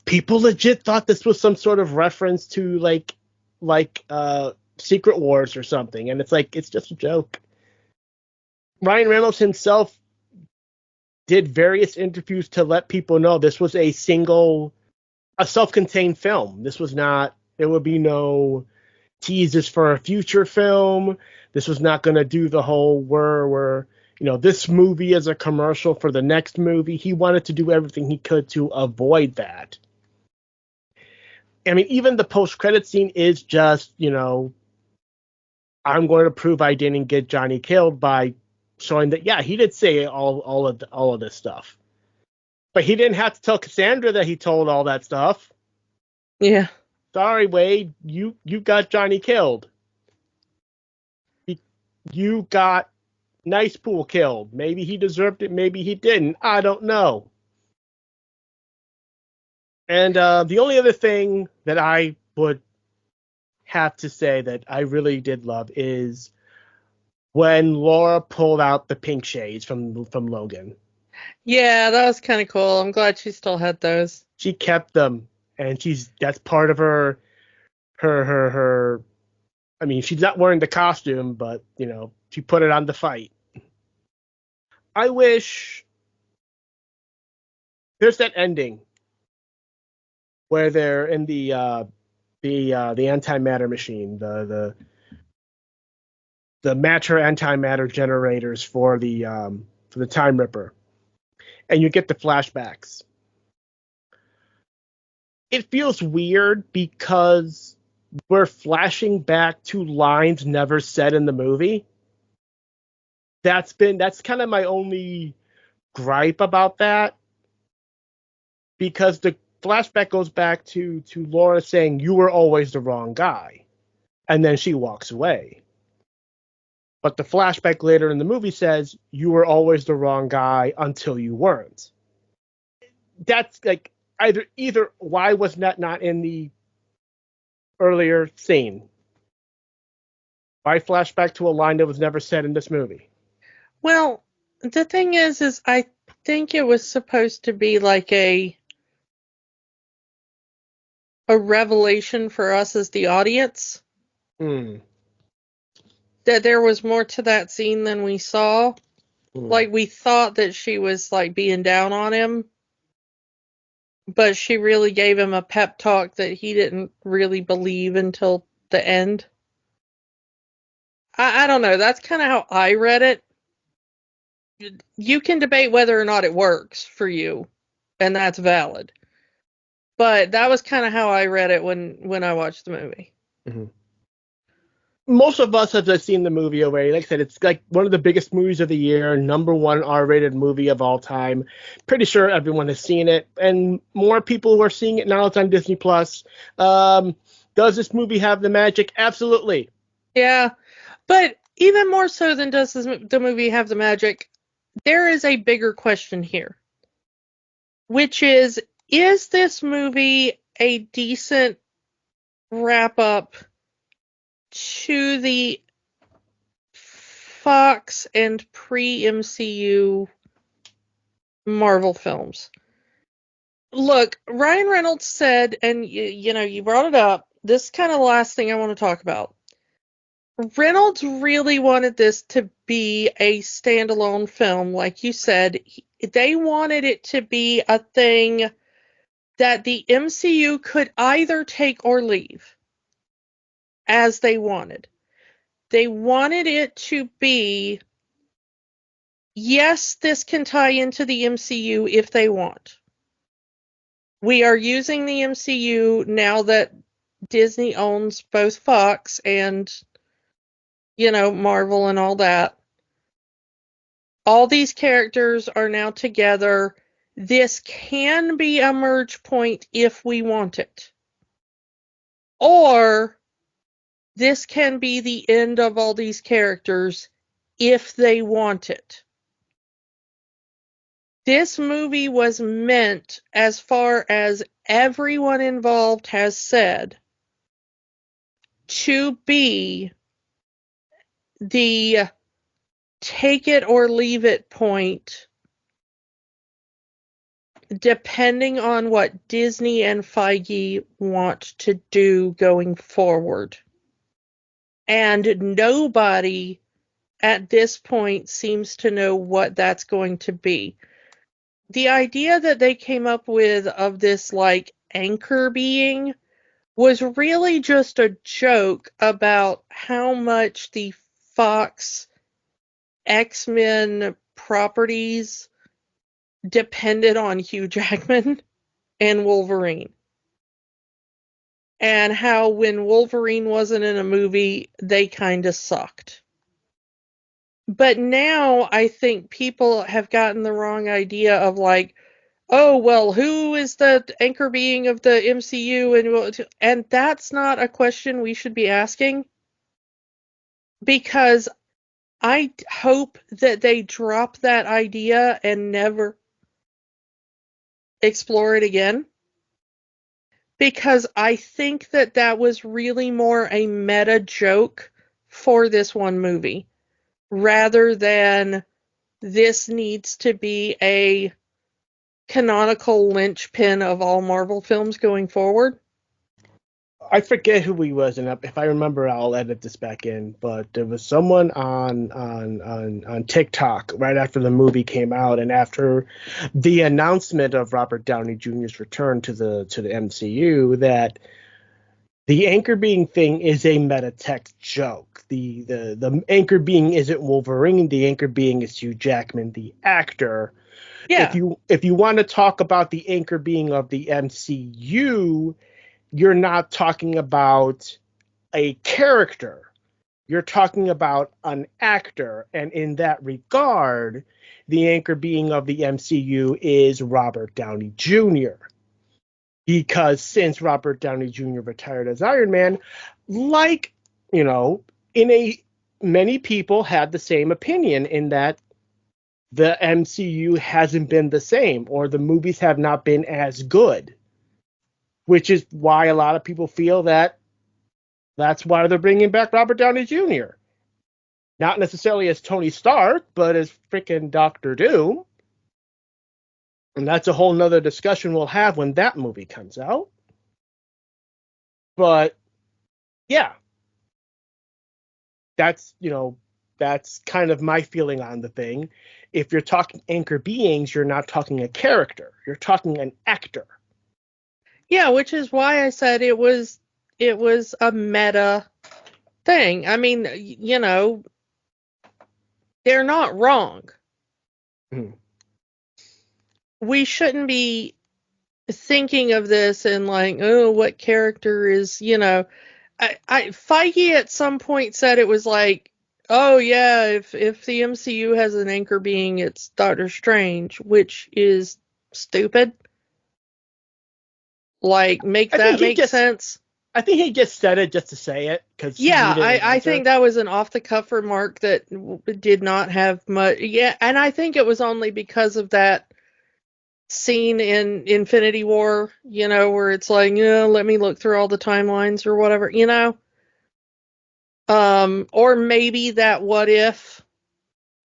people legit thought this was some sort of reference to like Secret Wars or something. And it's like, it's just a joke. Ryan Reynolds himself did various interviews to let people know this was a self-contained film. This was not, there would be no teasers for a future film. This was not going to do the whole we're this movie is a commercial for the next movie. He wanted to do everything he could to avoid that. I mean, even the post-credit scene is just, I'm going to prove I didn't get Johnny killed by showing that, yeah, he did say all of this stuff. But he didn't have to tell Cassandra that he told all that stuff. Yeah. Sorry, Wade, you got Johnny killed. You got Nice Pool killed. Maybe he deserved it, maybe he didn't. I don't know. And the only other thing that I would have to say that I really did love is when Laura pulled out the pink shades from Logan. Yeah, that was kind of cool. I'm glad she still had those. She kept them, and that's part of her. I mean, she's not wearing the costume, but she put it on the fight. I wish there's that ending where they're in the antimatter machine, the matter antimatter generators for the Time Ripper, and you get the flashbacks. It feels weird because we're flashing back to lines never said in the movie. That's kind of my only gripe about that, because the flashback goes back to Laura saying, "You were always the wrong guy," and then she walks away. But the flashback later in the movie says, "You were always the wrong guy until you weren't." That's like either why was that not in the earlier scene? Why flashback to a line that was never said in this movie? Well, the thing is I think it was supposed to be like a revelation for us as the audience. That there was more to that scene than we saw. Like, we thought that she was like being down on him, but she really gave him a pep talk that he didn't really believe until the end. I don't know. That's kind of how I read it. You can debate whether or not it works for you, and that's valid. But that was kind of how I read it when I watched the movie. Mm-hmm. Most of us have seen the movie already. Like I said, it's like one of the biggest movies of the year, #1 R-rated movie of all time. Pretty sure everyone has seen it, and more people are seeing it now. It's on Disney Plus. Does this movie have the magic? Absolutely. Yeah, but even more so than does the movie have the magic, there is a bigger question here, which is this movie a decent wrap-up to the Fox and pre-MCU Marvel films? Look, Ryan Reynolds said, and you brought it up, this is kind of the last thing I want to talk about. Reynolds really wanted this to be a standalone film, like you said. They wanted it to be a thing that the MCU could either take or leave as they wanted. They wanted it to be, yes, this can tie into the MCU if they want. We are using the MCU now that Disney owns both Fox and, Marvel and all that. All these characters are now together. This can be a merge point if we want it. Or this can be the end of all these characters if they want it. This movie was meant, as far as everyone involved has said, to be the take it or leave it point, depending on what Disney and Feige want to do going forward. And nobody at this point seems to know what that's going to be. The idea that they came up with of this, anchor being was really just a joke about how much the Fox X-Men properties depended on Hugh Jackman and Wolverine. And how when Wolverine wasn't in a movie, they kind of sucked. But now I think people have gotten the wrong idea of oh, well, who is the anchor being of the MCU? And that's not a question we should be asking. Because I hope that they drop that idea and never explore it again. Because I think that was really more a meta joke for this one movie, rather than this needs to be a canonical linchpin of all Marvel films going forward. I forget who he was, and if I remember, I'll edit this back in. But there was someone on TikTok right after the movie came out, and after the announcement of Robert Downey Jr.'s return to the MCU, that the anchor being thing is a meta text joke. The anchor being isn't Wolverine. The anchor being is Hugh Jackman, the actor. Yeah. If you want to talk about the anchor being of the MCU, you're not talking about a character. You're talking about an actor. And in that regard, the anchor being of the MCU is Robert Downey Jr. Because since Robert Downey Jr. retired as Iron Man, many people had the same opinion in that the MCU hasn't been the same, or the movies have not been as good. Which is why a lot of people feel that's why they're bringing back Robert Downey Jr. Not necessarily as Tony Stark, but as freaking Doctor Doom. And that's a whole nother discussion we'll have when that movie comes out. But, yeah. That's kind of my feeling on the thing. If you're talking anchor beings, you're not talking a character. You're talking an actor. Yeah, which is why I said it was a meta thing. I mean, they're not wrong. Mm-hmm. We shouldn't be thinking of this and oh, what character is, Feige at some point said it was oh yeah, if the MCU has an anchor being, it's Doctor Strange, which is stupid. Make sense. I think he just said it just to say it because he Yeah, needed an I answer. think that was an off the cuff remark that did not have much. Yeah, and I think it was only because of that scene in Infinity War, where it's like, let me look through all the timelines or whatever, or maybe that what if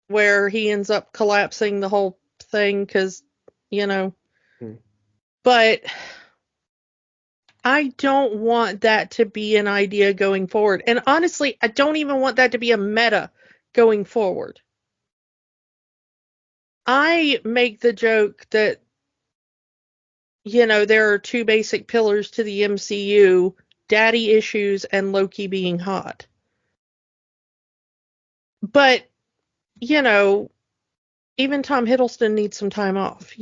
where he ends up collapsing the whole thing because, but I don't want that to be an idea going forward. And honestly, I don't even want that to be a meta going forward. I make the joke that, there are two basic pillars to the MCU, daddy issues and Loki being hot. But, even Tom Hiddleston needs some time off,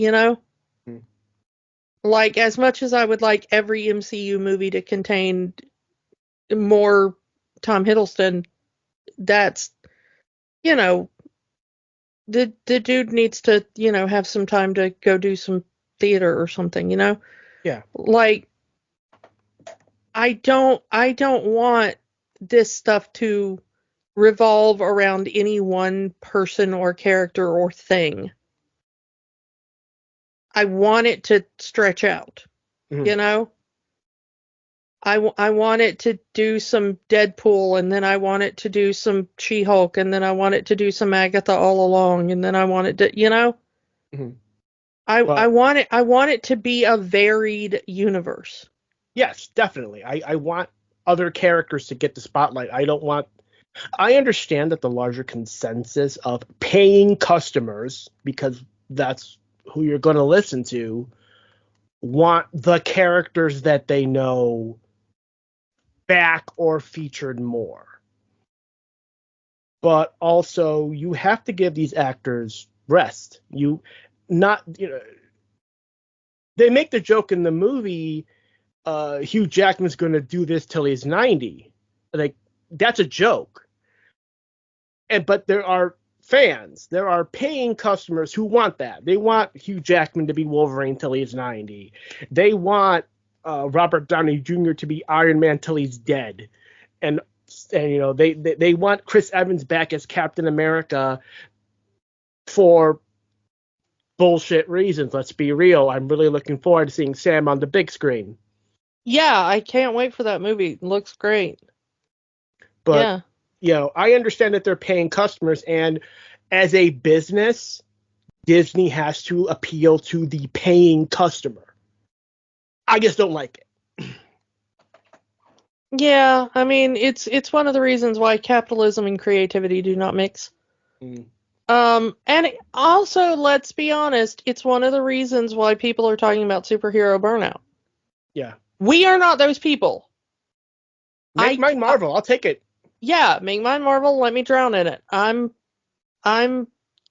Like, as much as I would like every MCU movie to contain more Tom Hiddleston, that's, you know, the dude needs to, have some time to go do some theater or something, Yeah. Like, I don't want this stuff to revolve around any one person or character or thing. I want it to stretch out, Mm-hmm. I want it to do some Deadpool, and then I want it to do some She-Hulk, and then I want it to do some Agatha all along, and then I want it to, Mm-hmm. I But want it to be a varied universe. yes, definitely. I want other characters to get the spotlight. I understand that the larger consensus of paying customers, because that's who you're going to listen to, want the characters that they know back or featured more. But also, you have to give these actors rest. Not, they make the joke in the movie, Hugh Jackman's going to do this till he's 90. Like, that's a joke. But there are fans, there are paying customers who want that. They want Hugh Jackman to be Wolverine till he's 90. They want Robert Downey Jr. to be Iron Man till he's dead. And they want Chris Evans back as Captain America for bullshit reasons. Let's be real. I'm really looking forward to seeing Sam on the big screen. Yeah, I can't wait for that movie. It looks great. But Yeah. I understand that they're paying customers, and as a business, Disney has to appeal to the paying customer. I just don't like it. Yeah, I mean, it's one of the reasons why capitalism and creativity do not mix. Mm. And also, let's be honest, it's one of the reasons why people are talking about superhero burnout. Yeah. We are not those people. Make mine Marvel. I'll take it. Yeah, make mine Marvel, let me drown in it. I'm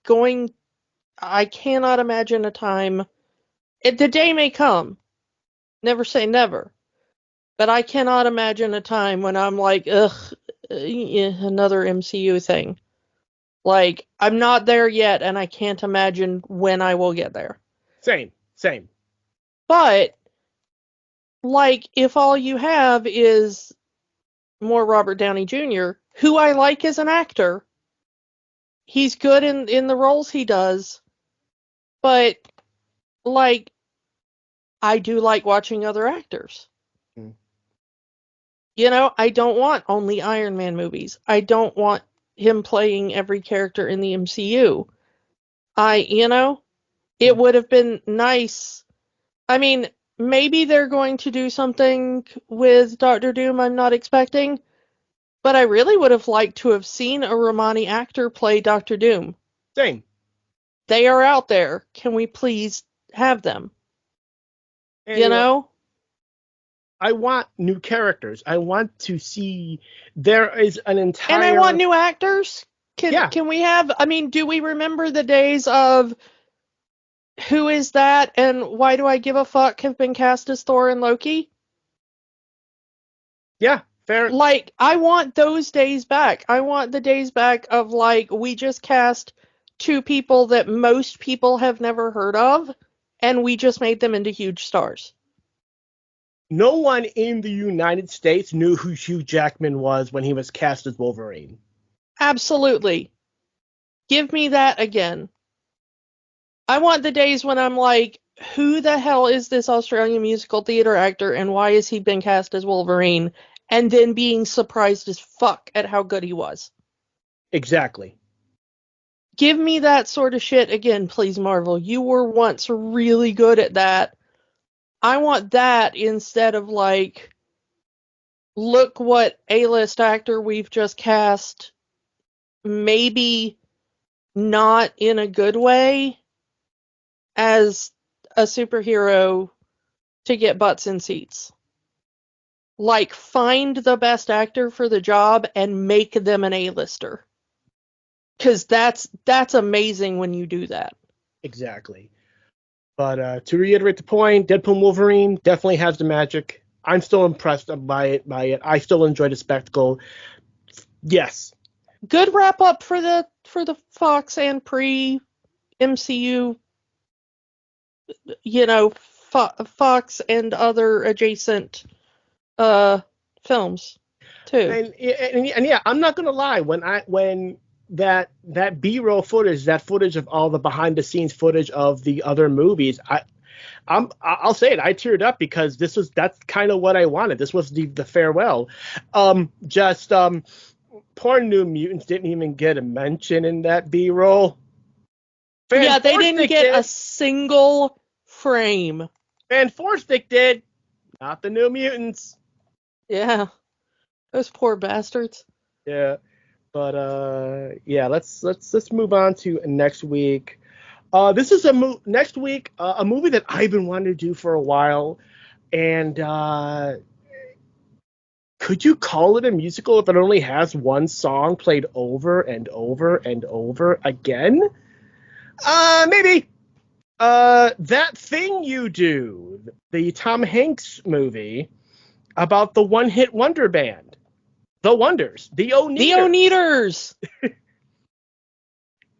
going I cannot imagine a time the day may come. Never say never. But I cannot imagine a time when I'm like, ugh, another MCU thing. Like, I'm not there yet, and I can't imagine when I will get there. Same. But, like, if all you have is more Robert Downey Jr., who I like as an actor, he's good in the roles he does, but, like, I do like watching other actors. Mm. I don't want only Iron Man movies. I don't want him playing every character in the MCU. It would have been nice. I mean, maybe they're going to do something with Doctor Doom I'm not expecting, but I really would have liked to have seen a Romani actor play Doctor Doom. Same. They are out there. Can we please have them? And, I want new characters. I want to see there is an entire. And I want new actors. Yeah. Can we have? I mean, do we remember the days of who is that and why do I give a fuck have been cast as Thor and Loki? Yeah, fair. Like, I want those days back. I want the days back of, like, we just cast two people that most people have never heard of, and we just made them into huge stars. No one in the United States knew who Hugh Jackman was when he was cast as Wolverine. Absolutely. Give me that again. I want the days when I'm like, who the hell is this Australian musical theater actor and why has he been cast as Wolverine? And then being surprised as fuck at how good he was. Exactly. Give me that sort of shit again, please, Marvel. You were once really good at that. I want that instead of like, look what A-list actor we've just cast, maybe not in a good way, as a superhero to get butts in seats. Like, find the best actor for the job and make them an A-lister. Because that's amazing when you do that. Exactly. But to reiterate the point, Deadpool Wolverine definitely has the magic. I'm still impressed by it. I still enjoy the spectacle. Yes. Good wrap up for the Fox and pre-MCU, Fox and other adjacent films too. And yeah, I'm not gonna lie. When that B-roll footage, that footage of all the behind the scenes footage of the other movies, I'll say it. I teared up because that's kind of what I wanted. This was the farewell. Poor New Mutants didn't even get a mention in that B-roll. Yeah, they didn't get a single frame. Van Forstick did, not the New Mutants. Yeah, those poor bastards. Yeah, but yeah, let's move on to next week. This is next week a movie that I've been wanting to do for a while, and could you call it a musical if it only has one song played over and over and over again? Maybe. That Thing You Do, the Tom Hanks movie about the one-hit wonder band, The Wonders, the Oneaters.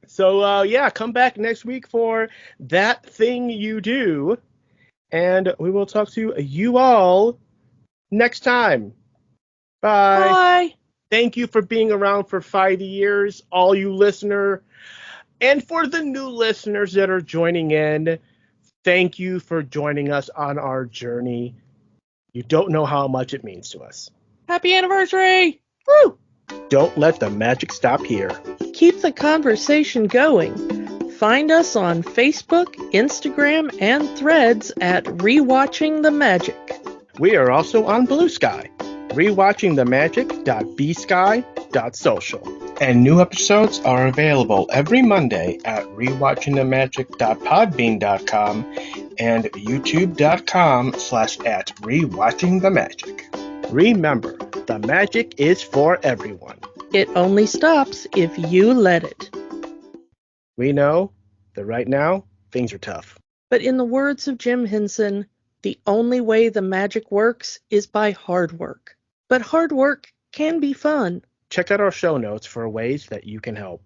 So yeah, come back next week for That Thing You Do, and we will talk to you all next time. Bye. Bye. Thank you for being around for 5 years, all you listener. And for the new listeners that are joining in, thank you for joining us on our journey. You don't know how much it means to us. Happy anniversary! Woo! Don't let the magic stop here. Keep the conversation going. Find us on Facebook, Instagram, and Threads at Rewatching the Magic. We are also on Blue Sky, rewatchingthemagic.bsky.social. And new episodes are available every Monday at rewatchingthemagic.podbean.com and youtube.com/@rewatchingthemagic. Remember, the magic is for everyone. It only stops if you let it. We know that right now, things are tough. But in the words of Jim Henson, the only way the magic works is by hard work. But hard work can be fun. Check out our show notes for ways that you can help.